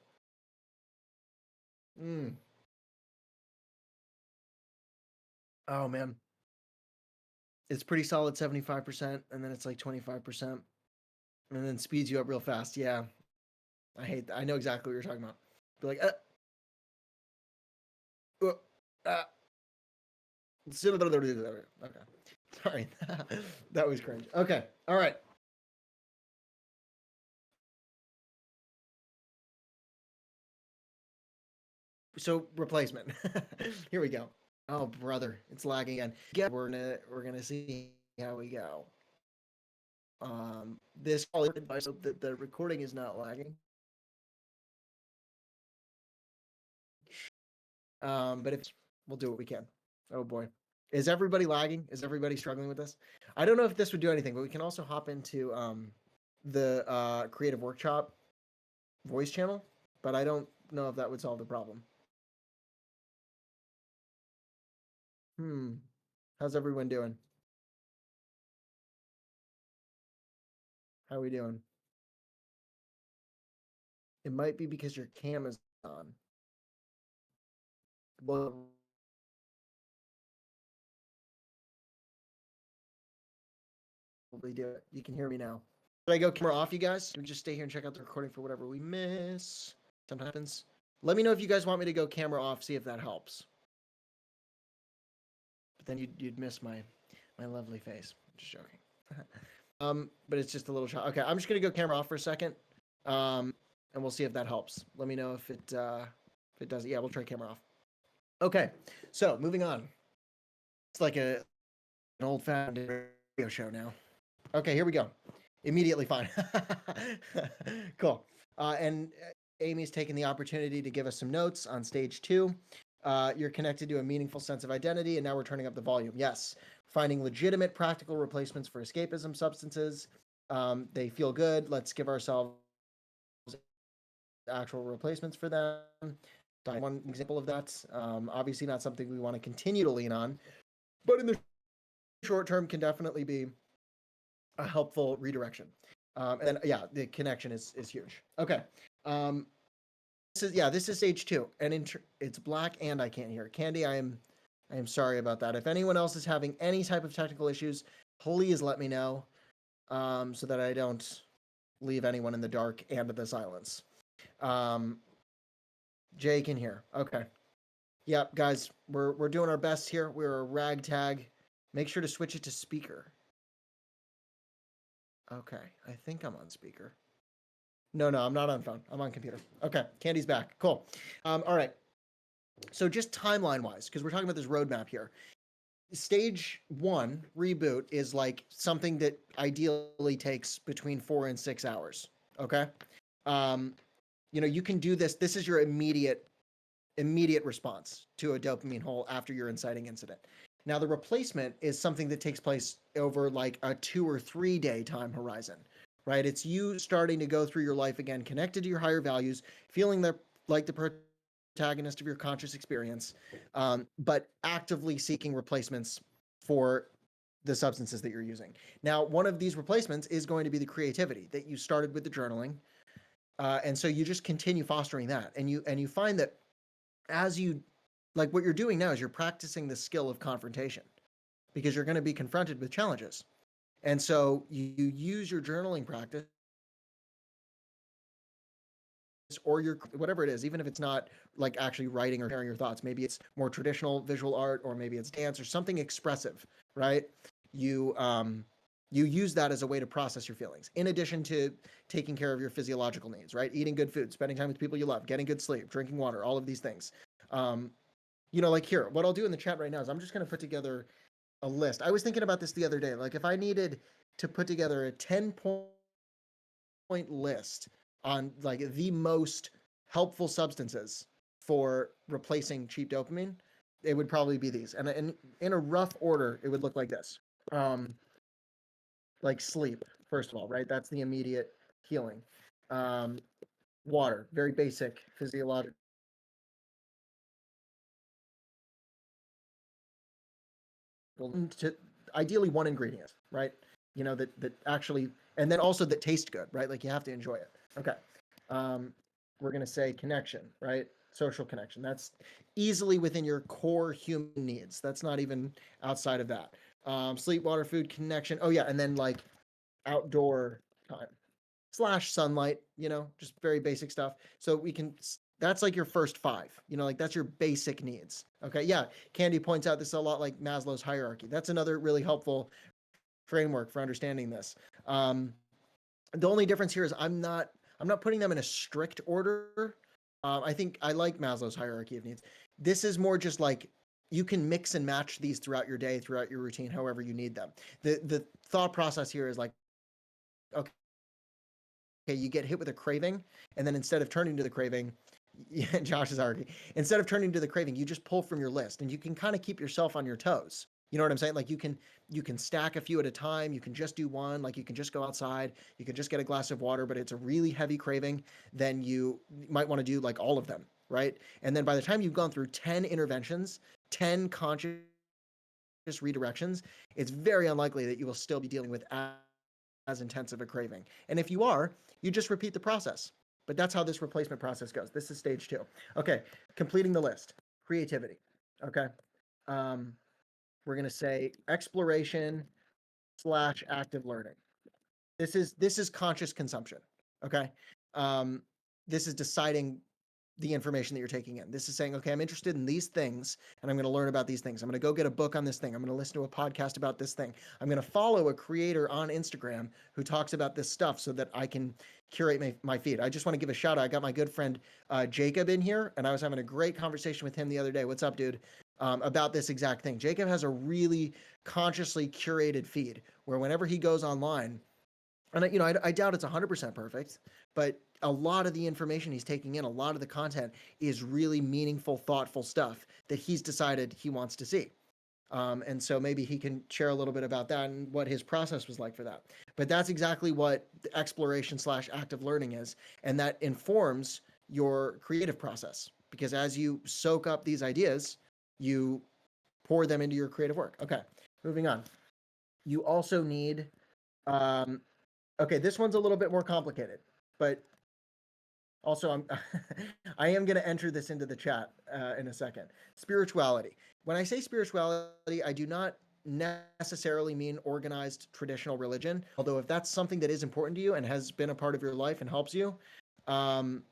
Mm. Oh man. It's pretty solid 75%, and then it's like 25%. And then speeds you up real fast. Yeah. I hate that. I know exactly what you're talking about. Be like, uh, uh. Okay. Sorry. That was cringe. Okay. All right. So replacement. Here we go. Oh brother, it's lagging again. Yeah, we're gonna see how we go. This call by so that the recording is not lagging. But if we'll do what we can. Oh boy. Is everybody lagging? Is everybody struggling with this? I don't know if this would do anything, but we can also hop into the creative workshop voice channel, but I don't know if that would solve the problem. Hmm. How's everyone doing? How are we doing? It might be because your cam is on. Well, probably do it. You can hear me now. Should I go camera off, you guys? Or just stay here and check out the recording for whatever we miss? Sometimes happens. Let me know if you guys want me to go camera off, see if that helps. But then you'd miss my lovely face. Just joking. But it's just a little shot. Okay, I'm just gonna go camera off for a second. And we'll see if that helps. Let me know if it does. Yeah, we'll try camera off. Okay, so moving on. It's like an old fashioned radio show now. Okay, here we go. Immediately fine. Cool. And Amy's taken the opportunity to give us some notes on stage 2. You're connected to a meaningful sense of identity, and now we're turning up the volume. Yes, finding legitimate practical replacements for escapism substances. They feel good. Let's give ourselves actual replacements for them. One example of that. Obviously, not something we want to continue to lean on, but in the short term, can definitely be a helpful redirection. And yeah, the connection is huge. Okay. Um, this is stage two, and it's black, and I can't hear. Candy, I am sorry about that. If anyone else is having any type of technical issues, please let me know, so that I don't leave anyone in the dark and the silence. Um, Jay can hear. Okay. Yep, guys, we're doing our best here. We're a ragtag. Make sure to switch it to speaker. Okay, I think I'm on speaker. No, I'm not on phone. I'm on computer. Okay, Candy's back. Cool. All right. So just timeline wise, because we're talking about this roadmap here. Stage one reboot is like something that ideally takes between 4 and 6 hours. Okay. Um, you can do this. This is your immediate response to a dopamine hole after your inciting incident. Now, the replacement is something that takes place over like a 2 or 3 day time horizon, right? It's you starting to go through your life again, connected to your higher values, feeling like the protagonist of your conscious experience, but actively seeking replacements for the substances that you're using. Now, one of these replacements is going to be the creativity that you started with the journaling, and so you just continue fostering that, and you find that as you like what you're doing now is you're practicing the skill of confrontation because you're going to be confronted with challenges. And so you use your journaling practice or your whatever it is, even if it's not like actually writing or sharing your thoughts. Maybe it's more traditional visual art, or maybe it's dance or something expressive, right? You use that as a way to process your feelings in addition to taking care of your physiological needs, right? Eating good food, spending time with people you love, getting good sleep, drinking water, all of these things. um, like here, what I'll do in the chat right now is I'm just going to put together a list. I was thinking about this the other day. Like if I needed to put together a 10-point list on like the most helpful substances for replacing cheap dopamine, it would probably be these. And in a rough order, it would look like this. Um, like sleep, first of all, right? That's the immediate healing. Um, water, very basic physiological. To ideally one ingredient, right? That actually, and then also that tastes good, right? Like you have to enjoy it. Okay. Um, we're gonna say connection, right? Social connection. That's easily within your core human needs. That's not even outside of that. Sleep, water, food, connection. Oh yeah, and then like outdoor time slash sunlight. Just very basic stuff. So we can that's like your first five, like that's your basic needs. Okay. Yeah. Candy points out this is a lot like Maslow's hierarchy. That's another really helpful framework for understanding this. The only difference here is I'm not putting them in a strict order. I think I like Maslow's hierarchy of needs. This is more just like you can mix and match these throughout your day, throughout your routine, however you need them. The thought process here is like, okay, you get hit with a craving, and then instead of turning to the craving, yeah, Josh is already. Instead of turning to the craving, you just pull from your list, and you can kind of keep yourself on your toes. You know what I'm saying? Like you can stack a few at a time. You can just do one. Like you can just go outside. You can just get a glass of water, but it's a really heavy craving. Then you might want to do like all of them, right? And then by the time you've gone through 10 interventions, 10 conscious redirections, it's very unlikely that you will still be dealing with as intense of a craving. And if you are, you just repeat the process. But that's how this replacement process goes. This is stage two. Okay, completing the list. Creativity. Okay. Um, we're gonna say exploration slash active learning. This is conscious consumption. Okay. Um, this is deciding the information that you're taking in. This is saying, okay, I'm interested in these things and I'm going to learn about these things. I'm going to go get a book on this thing. I'm going to listen to a podcast about this thing. I'm going to follow a creator on Instagram who talks about this stuff so that I can curate my feed. I just want to give a shout out. I got my good friend Jacob in here, and I was having a great conversation with him the other day. What's up, dude? About this exact thing. Jacob has a really consciously curated feed where whenever he goes online, and I doubt it's 100% perfect, but a lot of the information he's taking in, a lot of the content is really meaningful, thoughtful stuff that he's decided he wants to see. And so maybe he can share a little bit about that and what his process was like for that. But that's exactly what the exploration slash active learning is. And that informs your creative process because as you soak up these ideas, you pour them into your creative work. Okay, moving on. You also need um, Okay, this one's a little bit more complicated, but also I am going to enter this into the chat in a second. Spirituality. When I say spirituality, I do not necessarily mean organized traditional religion. Although if that's something that is important to you and has been a part of your life and helps you, um,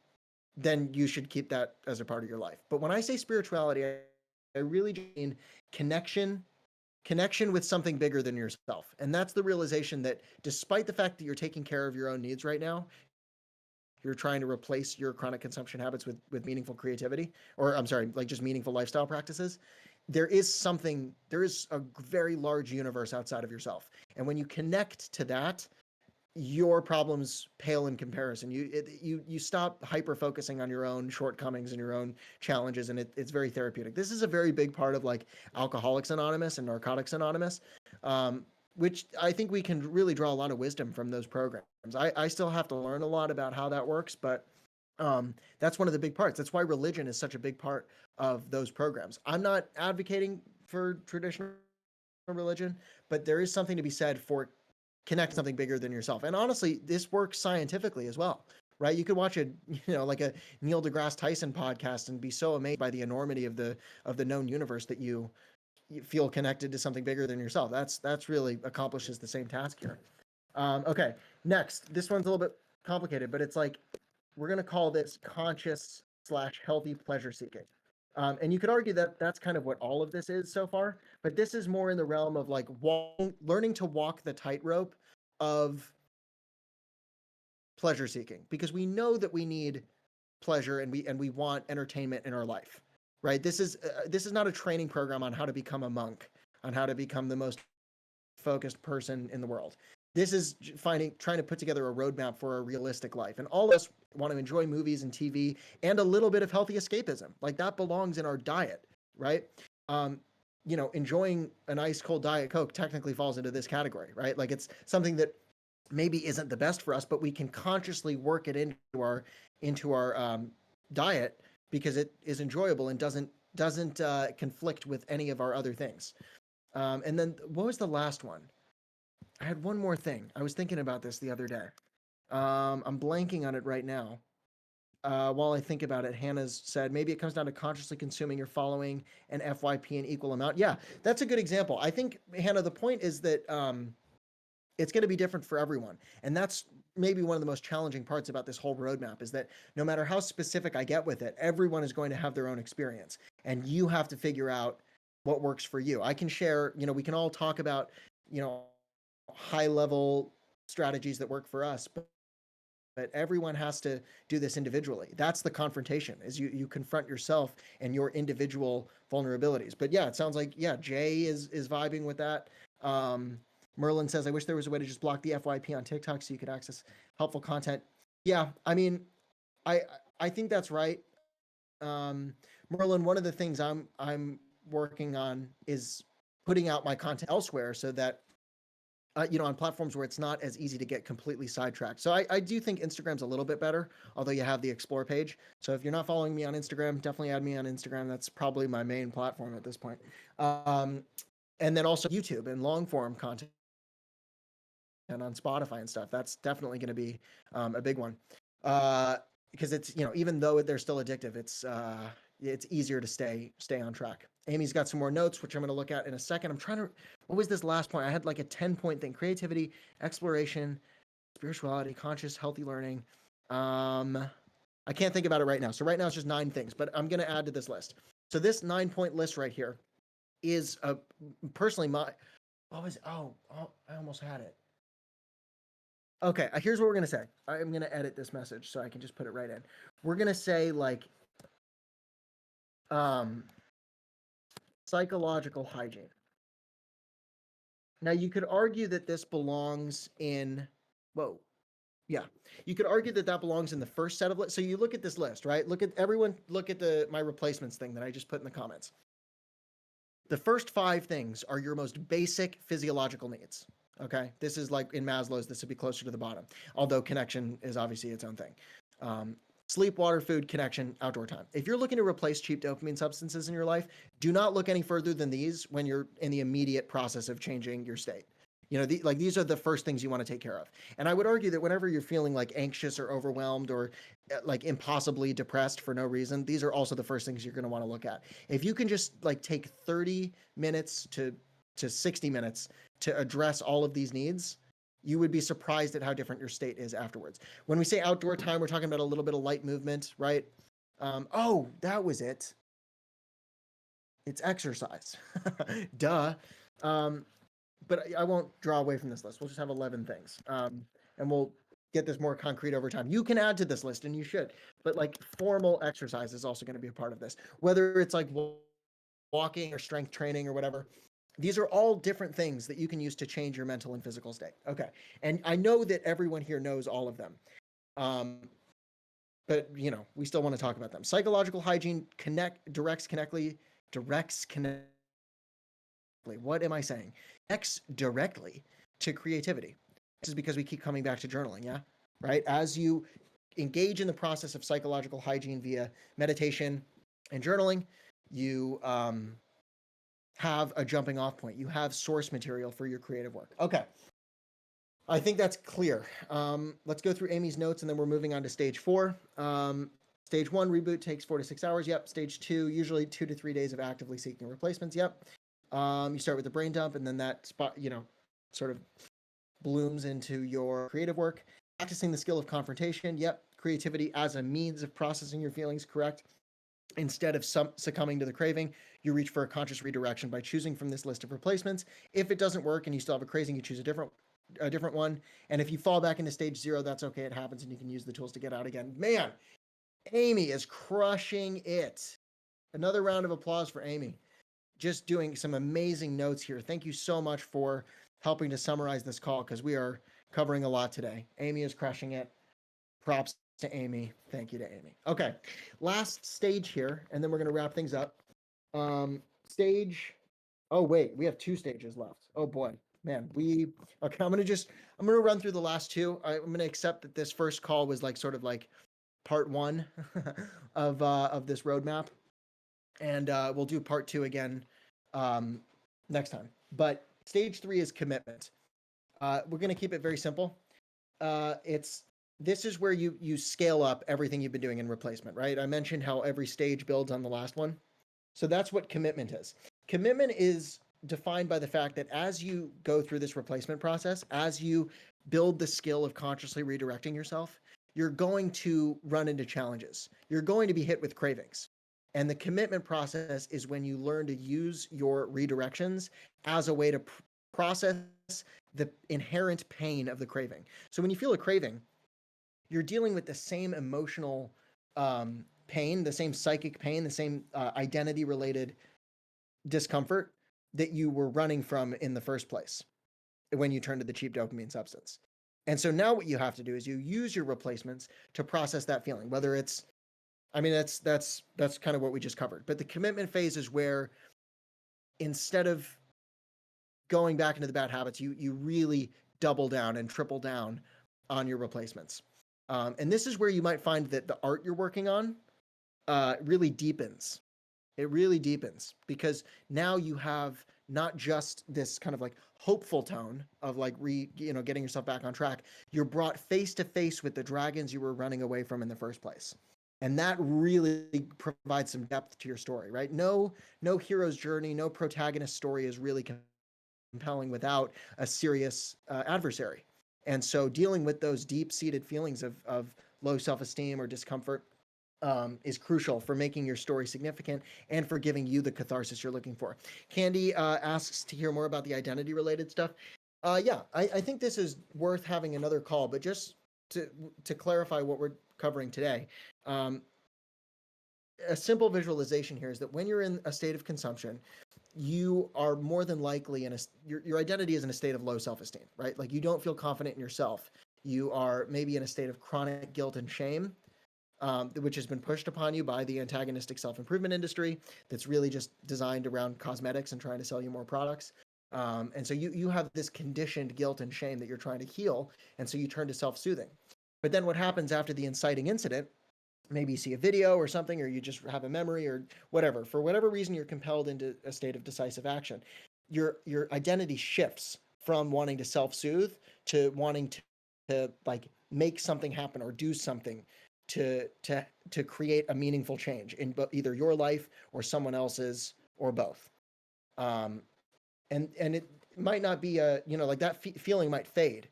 then you should keep that as a part of your life. But when I say spirituality, I really mean connection with something bigger than yourself. And that's the realization that despite the fact that you're taking care of your own needs right now, you're trying to replace your chronic consumption habits with meaningful creativity, or I'm sorry, like just meaningful lifestyle practices. There is a very large universe outside of yourself. And when you connect to that, your problems pale in comparison. You stop hyper focusing on your own shortcomings and your own challenges, and it's very therapeutic. This is a very big part of like Alcoholics Anonymous and Narcotics Anonymous, um, which I think we can really draw a lot of wisdom from those programs. I still have to learn a lot about how that works, but that's one of the big parts. That's why religion is such a big part of those programs. I'm not advocating for traditional religion, but there is something to be said for connect something bigger than yourself. And honestly, this works scientifically as well, right? You could watch like a Neil deGrasse Tyson podcast and be so amazed by the enormity of the known universe that you feel connected to something bigger than yourself. That's really accomplishes the same task here. Okay, next, this one's a little bit complicated, but it's like we're gonna call this conscious slash healthy pleasure seeking. And you could argue that that's kind of what all of this is so far, but this is more in the realm of like learning to walk the tightrope of pleasure seeking, because we know that we need pleasure and we want entertainment in our life, right? This is not a training program on how to become a monk, on how to become the most focused person in the world. This is trying to put together a roadmap for a realistic life. And all of us want to enjoy movies and TV and a little bit of healthy escapism. Like that belongs in our diet, right? Um, enjoying an ice cold Diet Coke technically falls into this category, right? Like it's something that maybe isn't the best for us, but we can consciously work it into our diet because it is enjoyable and doesn't conflict with any of our other things. And then what was the last one? I had one more thing. I was thinking about this the other day. I'm blanking on it right now. While I think about it, Hannah's said maybe it comes down to consciously consuming your following and FYP in equal amount. Yeah, that's a good example. I think, Hannah, the point is that it's going to be different for everyone. And that's maybe one of the most challenging parts about this whole roadmap is that no matter how specific I get with it, everyone is going to have their own experience. And you have to figure out what works for you. I can share, we can all talk about, high level strategies that work for us, but everyone has to do this individually. That's the confrontation, is you confront yourself and your individual vulnerabilities. But yeah, it sounds like, yeah, Jay is vibing with that. Merlin says, I wish there was a way to just block the FYP on TikTok so you could access helpful content. Yeah, I mean, I I think that's right. Merlin, one of the things I'm working on is putting out my content elsewhere so that on platforms where it's not as easy to get completely sidetracked. So I do think Instagram's a little bit better, although you have the explore page. So if you're not following me on Instagram, definitely add me on Instagram. That's probably my main platform at this point. And then also YouTube and long form content and on Spotify and stuff. That's definitely going to be a big one. Because it's, even though they're still addictive, it's easier to stay on track. Amy's got some more notes, which I'm going to look at in a second. What was this last point? I had like a 10-point thing: creativity, exploration, spirituality, conscious, healthy learning. I can't think about it right now. So right now it's just 9 things, but I'm going to add to this list. So this 9-point list right here is personally I almost had it. Okay, here's what we're going to say. I'm going to edit this message so I can just put it right in. We're going to say like psychological hygiene. Now you could argue that this belongs in, yeah, you could argue that belongs in the first set of lists. So you look at this list, right? Look at my replacements thing that I just put in the comments. The first 5 things are your most basic physiological needs. Okay, this is like in Maslow's, this would be closer to the bottom, although connection is obviously its own thing. Sleep, water, food, connection, outdoor time. If you're looking to replace cheap dopamine substances in your life, do not look any further than these when you're in the immediate process of changing your state. Like these are the first things you want to take care of. And I would argue that whenever you're feeling like anxious or overwhelmed or like impossibly depressed for no reason, these are also the first things you're going to want to look at. If you can just like take 30 minutes to 60 minutes to address all of these needs, you would be surprised at how different your state is afterwards. When we say outdoor time, we're talking about a little bit of light movement, right? Oh, that was it. It's exercise. Duh. Um, but I won't draw away from this list. We'll just have 11 things. And we'll get this more concrete over time. You can add to this list and you should, but like formal exercise is also going to be a part of this, whether it's like walking or strength training or whatever. These are all different things that you can use to change your mental and physical state. Okay. And I know that everyone here knows all of them. But we still want to talk about them. Psychological hygiene directs connectly. What am I saying? Connects directly to creativity. This is because we keep coming back to journaling, yeah? Right? As you engage in the process of psychological hygiene via meditation and journaling, you have a jumping off point. You have source material for your creative work. Okay. I think that's clear. Let's go through Amy's notes and then we're moving on to stage 4. Stage 1, reboot takes 4 to 6 hours. Yep. Stage 2, usually 2 to 3 days of actively seeking replacements. Yep. You start with the brain dump and then that spot, sort of blooms into your creative work. Practicing the skill of confrontation. Yep. Creativity as a means of processing your feelings, correct? Instead of succumbing to the craving, you reach for a conscious redirection by choosing from this list of replacements. If it doesn't work and you still have a craving, you choose a different one. And if you fall back into stage 0, that's okay. It happens and you can use the tools to get out again. Man, Amy is crushing it. Another round of applause for Amy. Just doing some amazing notes here. Thank you so much for helping to summarize this call because we are covering a lot today. Amy is crushing it. Props to Amy. Thank you to Amy. Okay, last stage here, and then we're going to wrap things up. Stage. Oh wait, we have 2 stages left. Oh boy, man. Okay. I'm gonna run through the last 2. I'm gonna accept that this first call was like sort of like part 1 of this roadmap, and we'll do part 2 again next time. But stage 3 is commitment. We're gonna keep it very simple. This is where you scale up everything you've been doing in replacement, right? I mentioned how every stage builds on the last one. So that's what commitment is. Commitment is defined by the fact that as you go through this replacement process, as you build the skill of consciously redirecting yourself, you're going to run into challenges. You're going to be hit with cravings. And the commitment process is when you learn to use your redirections as a way to process the inherent pain of the craving. So when you feel a craving, you're dealing with the same emotional pain, the same psychic pain, the same identity-related discomfort that you were running from in the first place when you turned to the cheap dopamine substance. And so now what you have to do is you use your replacements to process that feeling, whether it's, that's kind of what we just covered. But the commitment phase is where instead of going back into the bad habits, you really double down and triple down on your replacements. And this is where you might find that the art you're working on really deepens. It really deepens because now you have not just this kind of like hopeful tone of like getting yourself back on track. You're brought face to face with the dragons you were running away from in the first place. And that really provides some depth to your story, right? No hero's journey, no protagonist story is really compelling without a serious adversary. And so dealing with those deep-seated feelings of low self-esteem or discomfort is crucial for making your story significant and for giving you the catharsis you're looking for. Candy asks to hear more about the identity-related stuff. Yeah, I think this is worth having another call, but just to clarify what we're covering today, a simple visualization here is that when you're in a state of consumption, you are more than likely your identity is in a state of low self-esteem, right? Like you don't feel confident in yourself. You are maybe in a state of chronic guilt and shame, which has been pushed upon you by the antagonistic self-improvement industry that's really just designed around cosmetics and trying to sell you more products. And so you have this conditioned guilt and shame that you're trying to heal, and so you turn to self-soothing. But then what happens after the inciting incident, maybe you see a video or something, or you just have a memory or whatever, for whatever reason you're compelled into a state of decisive action, your identity shifts from wanting to self-soothe to wanting to like make something happen or do something to create a meaningful change in either your life or someone else's or both. Um, and it might not be a, you know, like that feeling might fade,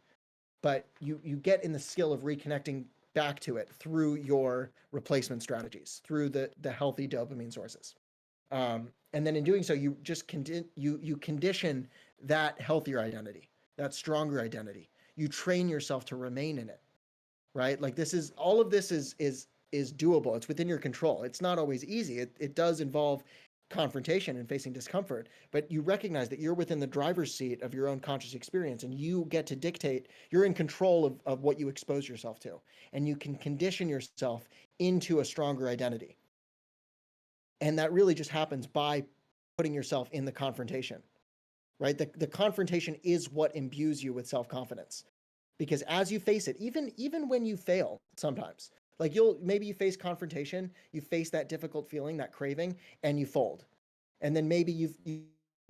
but you get in the skill of reconnecting back to it through your replacement strategies, through the healthy dopamine sources. And then in doing so, you just you condition that healthier identity, that stronger identity. You train yourself to remain in it, right? Like this is all of this is doable. It's within your control. It's not always easy. It does involve confrontation and facing discomfort, but you recognize that you're within the driver's seat of your own conscious experience and you get to dictate, you're in control of what you expose yourself to, and you can condition yourself into a stronger identity. And that really just happens by putting yourself in the confrontation, right? The confrontation is what imbues you with self-confidence, because as you face it, even when you fail sometimes, like maybe you face confrontation, you face that difficult feeling, that craving, and you fold, and then maybe you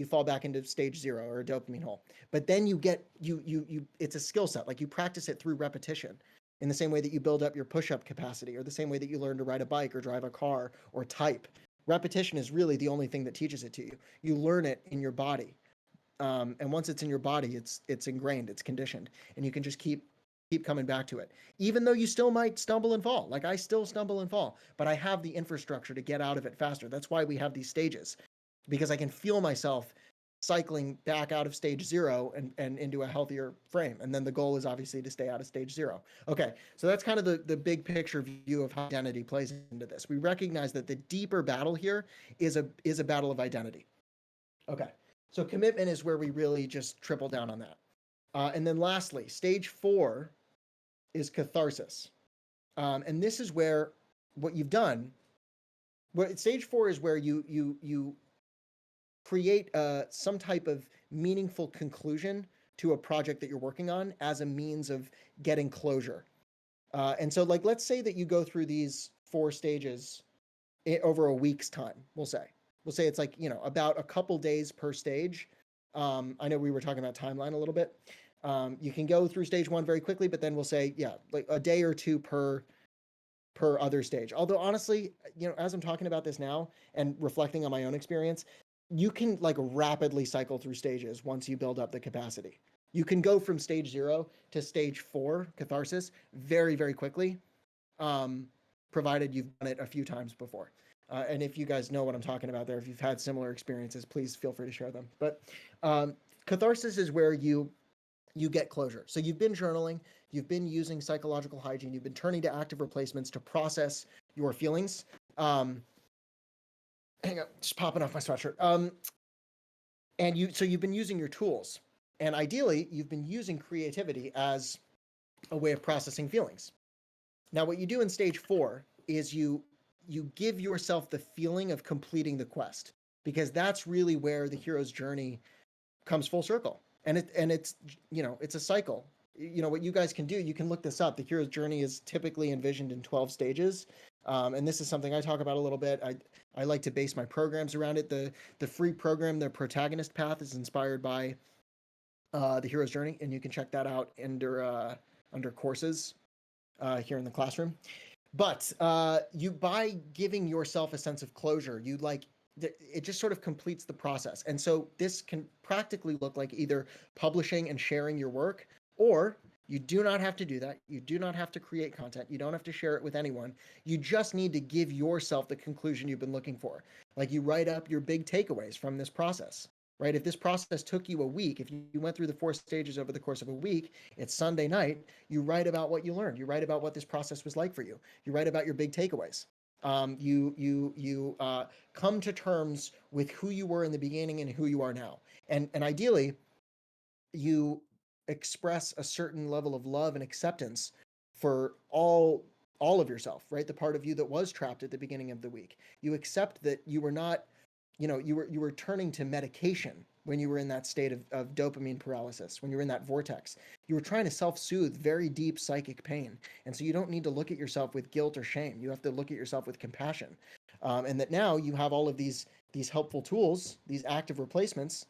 fall back into stage 0 or a dopamine hole. But then you get you it's a skill set. Like you practice it through repetition, in the same way that you build up your push-up capacity, or the same way that you learn to ride a bike or drive a car or type. Repetition is really the only thing that teaches it to you. You learn it in your body, and once it's in your body, it's ingrained, it's conditioned, and you can just keep coming back to it. Even though you still might stumble and fall, like I still stumble and fall, but I have the infrastructure to get out of it faster. That's why we have these stages, because I can feel myself cycling back out of stage 0 and into a healthier frame. And then the goal is obviously to stay out of stage 0. Okay, so that's kind of the big picture view of how identity plays into this. We recognize that the deeper battle here is a battle of identity. Okay, so commitment is where we really just triple down on that. And then lastly, stage 4 is catharsis. And this is where what you've done, stage 4 is where you create some type of meaningful conclusion to a project that you're working on as a means of getting closure. And so, like, let's say that you go through these 4 stages over a week's time. We'll say it's like, you know, about a couple days per stage. I know we were talking about timeline a little bit. You can go through stage 1 very quickly, but then we'll say, yeah, like a day or 2 per other stage. Although honestly, you know, as I'm talking about this now and reflecting on my own experience, you can like rapidly cycle through stages once you build up the capacity. You can go from stage 0 to stage 4, catharsis, very, very quickly, provided you've done it a few times before. And if you guys know what I'm talking about there, if you've had similar experiences, please feel free to share them. But catharsis is where you get closure. So you've been journaling, you've been using psychological hygiene, you've been turning to active replacements to process your feelings. Hang on, just popping off my sweatshirt. So you've been using your tools, and ideally, you've been using creativity as a way of processing feelings. Now, what you do in stage 4 is you give yourself the feeling of completing the quest, because that's really where the hero's journey comes full circle. And it's, you know, it's a cycle. You know, what you guys can do, you can look this up. The hero's journey is typically envisioned in 12 stages. And this is something I talk about a little bit. I like to base my programs around it. The free program, the protagonist path, is inspired by the hero's journey, and you can check that out under courses here in the classroom. But you, by giving yourself a sense of closure, you like, it just sort of completes the process. And so this can practically look like either publishing and sharing your work, or you do not have to do that. You do not have to create content. You don't have to share it with anyone. You just need to give yourself the conclusion you've been looking for. Like you write up your big takeaways from this process, right? If this process took you a week, if you went through the 4 stages over the course of a week, it's Sunday night, you write about what you learned. You write about what this process was like for you. You write about your big takeaways. You come to terms with who you were in the beginning and who you are now. And ideally, you express a certain level of love and acceptance for all of yourself, right? The part of you that was trapped at the beginning of the week. You accept that you were not, you know, you were turning to medication when you were in that state of dopamine paralysis, when you were in that vortex. You were trying to self-soothe very deep psychic pain. And so you don't need to look at yourself with guilt or shame. You have to look at yourself with compassion. And that now you have all of these helpful tools, these active replacements,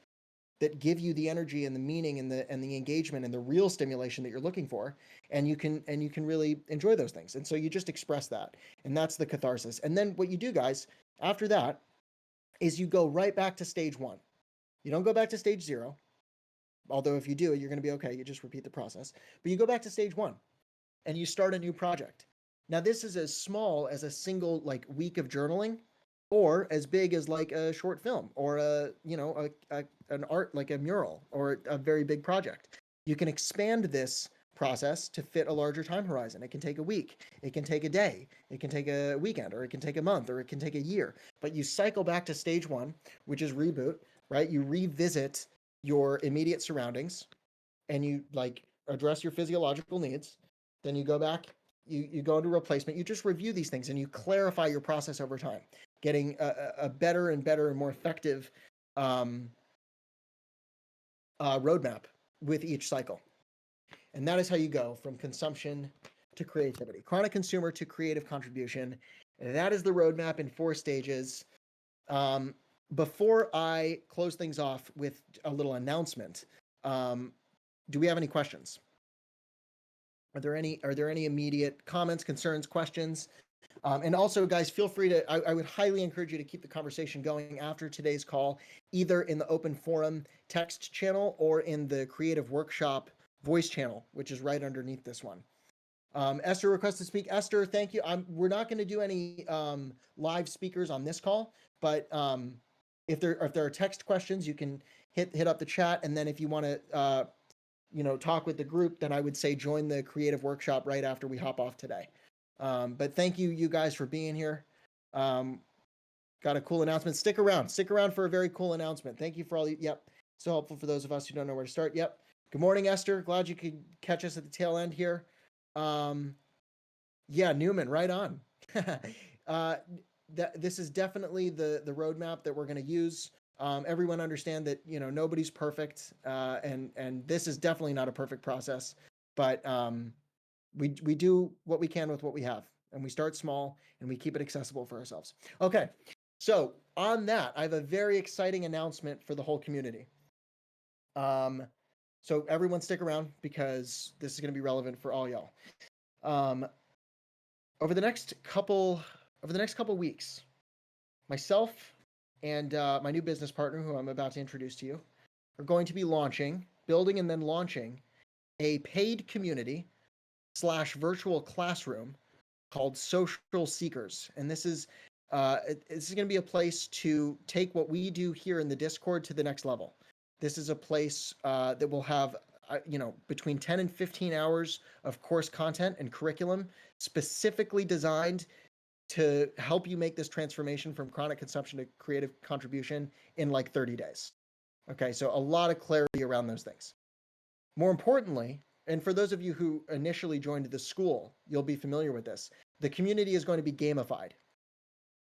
that give you the energy and the meaning and the engagement and the real stimulation that you're looking for, and you can really enjoy those things. And so you just express that, and that's the catharsis. And then what you do, guys, after that is you go right back to stage 1. You don't go back to stage 0, although if you do, you're going to be okay. You just repeat the process. But you go back to stage 1 and you start a new project. Now, this is as small as a single like week of journaling, or as big as like a short film, or an art like a mural, or a very big project. You can expand this process to fit a larger time horizon. It can take a week, it can take a day, it can take a weekend, or it can take a month, or it can take a year. But you cycle back to stage 1, which is reboot, right? You revisit your immediate surroundings, and you like address your physiological needs. Then you go back, you go into replacement. You just review these things and you clarify your process over time, getting a better and better and more effective roadmap with each cycle. And that is how you go from consumption to creativity, chronic consumer to creative contribution. And that is the roadmap in 4 stages. Before I close things off with a little announcement, do we have any questions? Are there any immediate comments, concerns, questions? And also, guys, feel free to, I would highly encourage you to keep the conversation going after today's call, either in the open forum text channel or in the creative workshop voice channel, which is right underneath this one. Esther requests to speak. Esther, thank you. We're not going to do any live speakers on this call, but if there are text questions, you can hit up the chat. And then if you want to talk with the group, then I would say join the creative workshop right after we hop off today. But thank you guys for being here. Got a cool announcement. Stick around for a very cool announcement. Thank you for all. Yep. So helpful for those of us who don't know where to start. Yep. Good morning, Esther. Glad you could catch us at the tail end here. Yeah, Newman, right on. This is definitely the roadmap that we're going to use. Everyone understand that nobody's perfect, and this is definitely not a perfect process, but we do what we can with what we have, and we start small and we keep it accessible for ourselves. Okay, so on that, I have a very exciting announcement for the whole community. So everyone stick around because this is going to be relevant for all y'all. Over the next couple weeks, myself and my new business partner, who I'm about to introduce to you, are going to be building and then launching a paid community / virtual classroom called Social Seekers. And this is going to be a place to take what we do here in the Discord to the next level. This is a place that will have between 10 and 15 hours of course content and curriculum specifically designed to help you make this transformation from chronic consumption to creative contribution in like 30 days. Okay, so a lot of clarity around those things. More importantly, and for those of you who initially joined the school, you'll be familiar with this. The community is going to be gamified.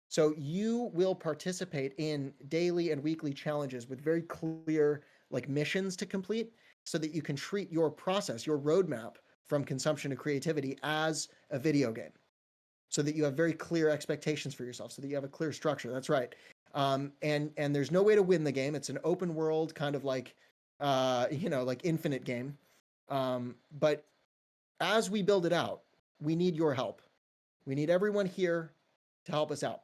So you will participate in daily and weekly challenges with very clear like missions to complete so that you can treat your process, your roadmap from consumption to creativity as a video game. So that you have very clear expectations for yourself, so that you have a clear structure. That's right. And there's no way to win the game. It's an open world kind of like infinite game. But as we build it out, we need your help. We need everyone here to help us out.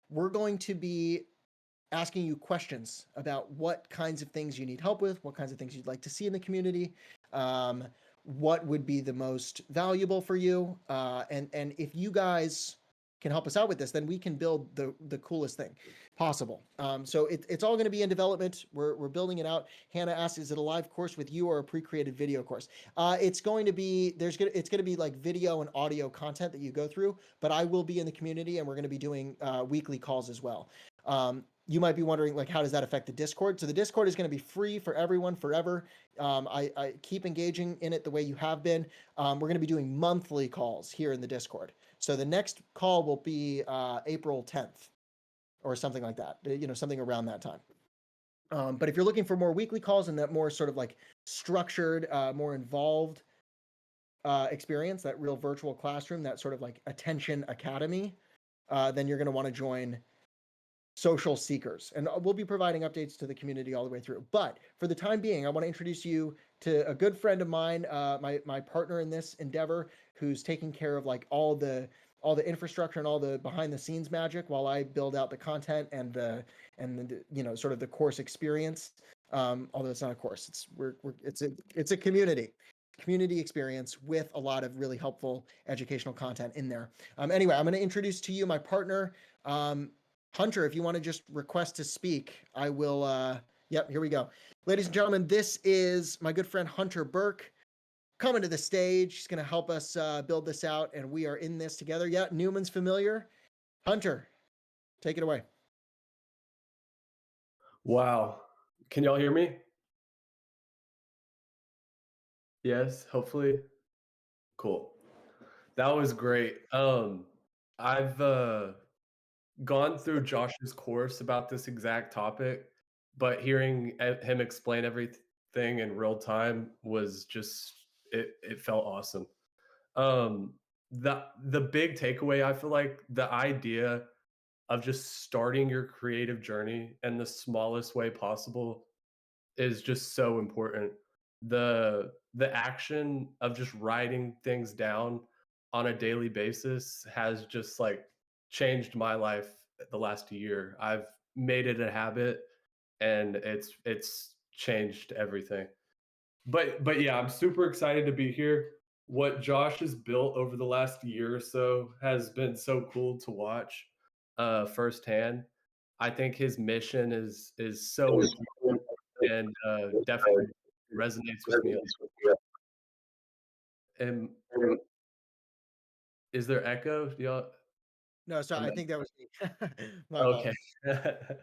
We're going to be asking you questions about what kinds of things you need help with, what kinds of things you'd like to see in the community, what would be the most valuable for you, and if you guys can help us out with this, then we can build the coolest thing possible. So it's all going to be in development. We're building it out. Hannah asked, is it a live course with you or a pre-created video course? It's going to be like video and audio content that you go through, but I will be in the community and we're going to be doing weekly calls as well. You might be wondering, like, how does that affect the Discord? So the Discord is going to be free for everyone forever. I keep engaging in it the way you have been. We're going to be doing monthly calls here in the Discord. So the next call will be April 10th or something like that, something around that time. But if you're looking for more weekly calls and that more sort of like structured, more involved experience, that real virtual classroom, that sort of like attention academy, then you're going to want to join Social Seekers. And we'll be providing updates to the community all the way through. But for the time being, I want to introduce you to a good friend of mine, my partner in this endeavor, who's taking care of like all the infrastructure and all the behind the scenes magic while I build out the content and the sort of the course experience. Although it's not a course, it's a community experience with a lot of really helpful educational content in there. Anyway, I'm going to introduce to you my partner, Hunter. If you want to just request to speak, I will. Yep, here we go. Ladies and gentlemen, this is my good friend Hunter Burke coming to the stage. He's going to help us build this out, and we are in this together. Yeah, Newman's familiar. Hunter, take it away. Wow. Can y'all hear me? Yes, hopefully. Cool. That was great. I've gone through Josh's course about this exact topic, but hearing him explain everything in real time was just it felt awesome. Um the big takeaway, I feel like the idea of just starting your creative journey in the smallest way possible is just so important. The action of just writing things down on a daily basis has just like changed my life the last year. I've made it a habit and it's changed everything. But yeah, I'm super excited to be here. What Josh has built over the last year or so has been so cool to watch firsthand. I think his mission is so important and definitely resonates with me. And is there echo? Do y'all? No, sorry, I I'm think that was me. My okay. apologies.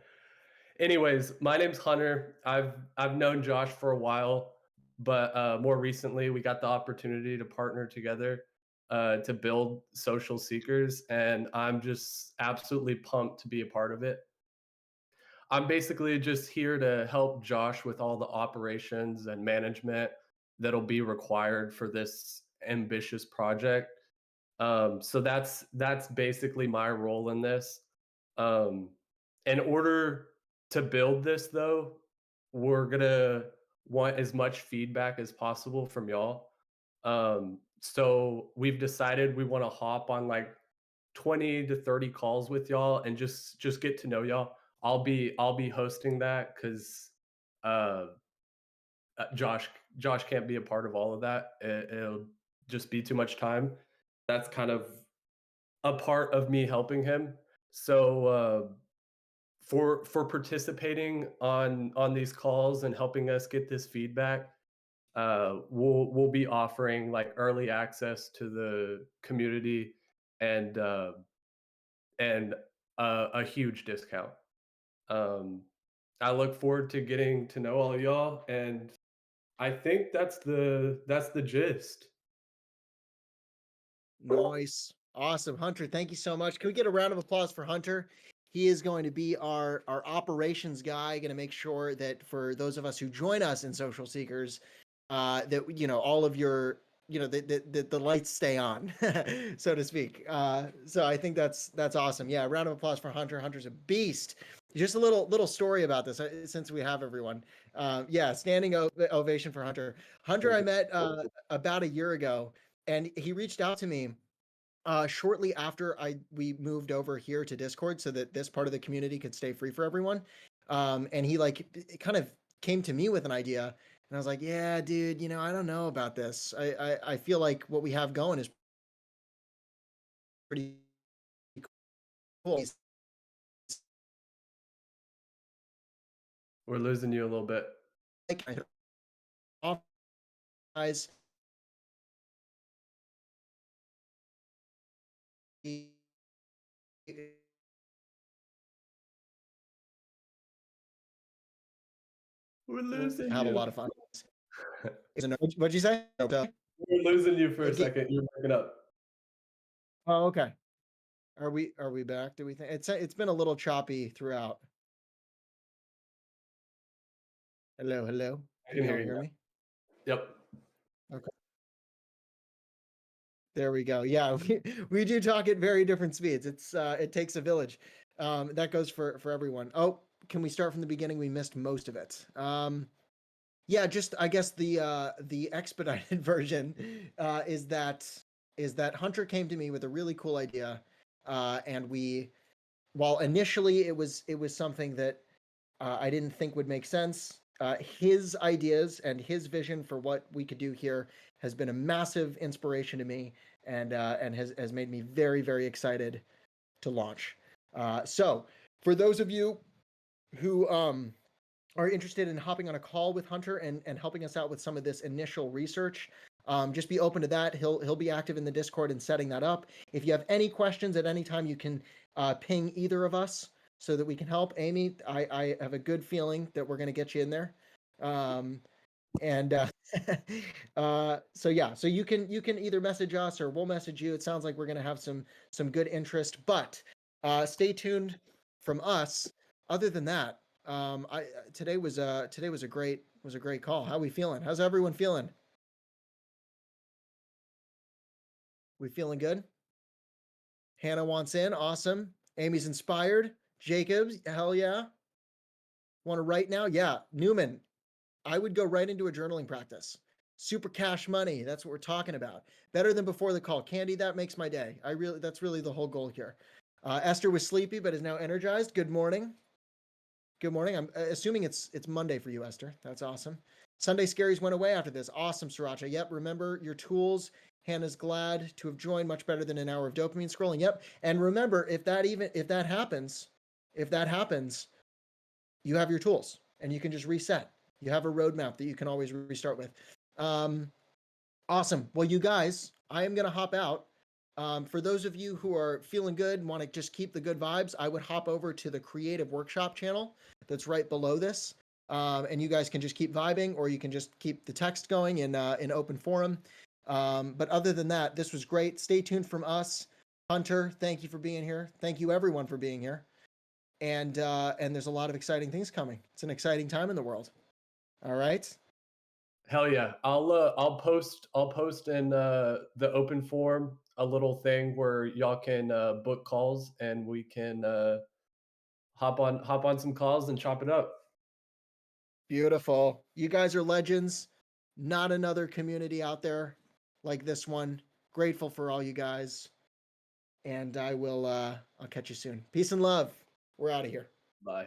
Anyways, my name's Hunter. I've known Josh for a while, but more recently we got the opportunity to partner together to build Social Seekers, and I'm just absolutely pumped to be a part of it. I'm basically just here to help Josh with all the operations and management that'll be required for this ambitious project. So that's basically my role in this. Um, in order to build this, though, we're gonna want as much feedback as possible from y'all. So we've decided we want to hop on like 20 to 30 calls with y'all and just get to know y'all. I'll be hosting that because uh, Josh can't be a part of all of that. It'll just be too much time. That's kind of a part of me helping him. So for participating on these calls and helping us get this feedback, we'll be offering like early access to the community and and a huge discount. Um, I look forward to getting to know all of y'all, and I think that's the gist. Nice. Awesome. Hunter, thank you so much. Can we get a round of applause for Hunter? He is going to be our operations guy, going to make sure that for those of us who join us in Social Seekers, that all of your the lights stay on, so to speak. So I think that's awesome. Yeah, a round of applause for Hunter. Hunter's a beast. Just a little story about this, since we have everyone. Yeah, standing ovation for Hunter. Hunter, I met about a year ago, and he reached out to me shortly after we moved over here to Discord so that this part of the community could stay free for everyone. And he like it kind of came to me with an idea, and I was like, "Yeah, dude, I don't know about this. I feel like what we have going is pretty cool." We're losing you a little bit. Like, off guys, We're losing have a you. lot of fun. What'd you say? We're losing you for a Get- second. You're breaking up. oh, okay. Are we back? Do we think it's been a little choppy throughout? Hello, hello. I Can can y'all hear you hear now. me? Yep. Okay. There we go. Yeah, we do talk at very different speeds. It takes a village. That goes for everyone. Oh, can we start from the beginning? We missed most of it. Yeah, just I guess the expedited version is that Hunter came to me with a really cool idea, and while initially it was something that I didn't think would make sense. His ideas and his vision for what we could do here has been a massive inspiration to me, and has made me very very excited to launch. So, for those of you who are interested in hopping on a call with Hunter and helping us out with some of this initial research, just be open to that. He'll be active in the Discord and setting that up. If you have any questions at any time, you can ping either of us so that we can help. Amy, I have a good feeling that we're going to get you in there. Um, and so yeah, so you can either message us or we'll message you. It sounds like we're going to have some good interest, but stay tuned from us. Other than that, I today was a great call. How we feeling? How's everyone feeling? We feeling good? Hannah wants in. Awesome. Amy's inspired. Jacobs, hell yeah. Want to write now? Yeah. Newman, I would go right into a journaling practice. Super cash money. That's what we're talking about. Better than before the call. Candy, that makes my day. That's really the whole goal here. Esther was sleepy, but is now energized. Good morning. Good morning. I'm assuming it's Monday for you, Esther. That's awesome. Sunday scaries went away after this. Awesome, Sriracha. Yep. Remember your tools. Hannah's glad to have joined. Much better than an hour of dopamine scrolling. Yep. And remember, if that happens, you have your tools and you can just reset. You have a roadmap that you can always restart with. Awesome. Well, you guys, I am going to hop out. For those of you who are feeling good and want to just keep the good vibes, I would hop over to the Creative Workshop channel that's right below this. And you guys can just keep vibing, or you can just keep the text going in open forum. But other than that, this was great. Stay tuned from us. Hunter, thank you for being here. Thank you everyone for being here. And there's a lot of exciting things coming. It's an exciting time in the world. All right. Hell yeah. I'll post in the open forum a little thing where y'all can book calls and we can hop on some calls and chop it up. Beautiful. You guys are legends. Not another community out there like this one. Grateful for all you guys. And I'll catch you soon. Peace and love. We're out of here. Bye.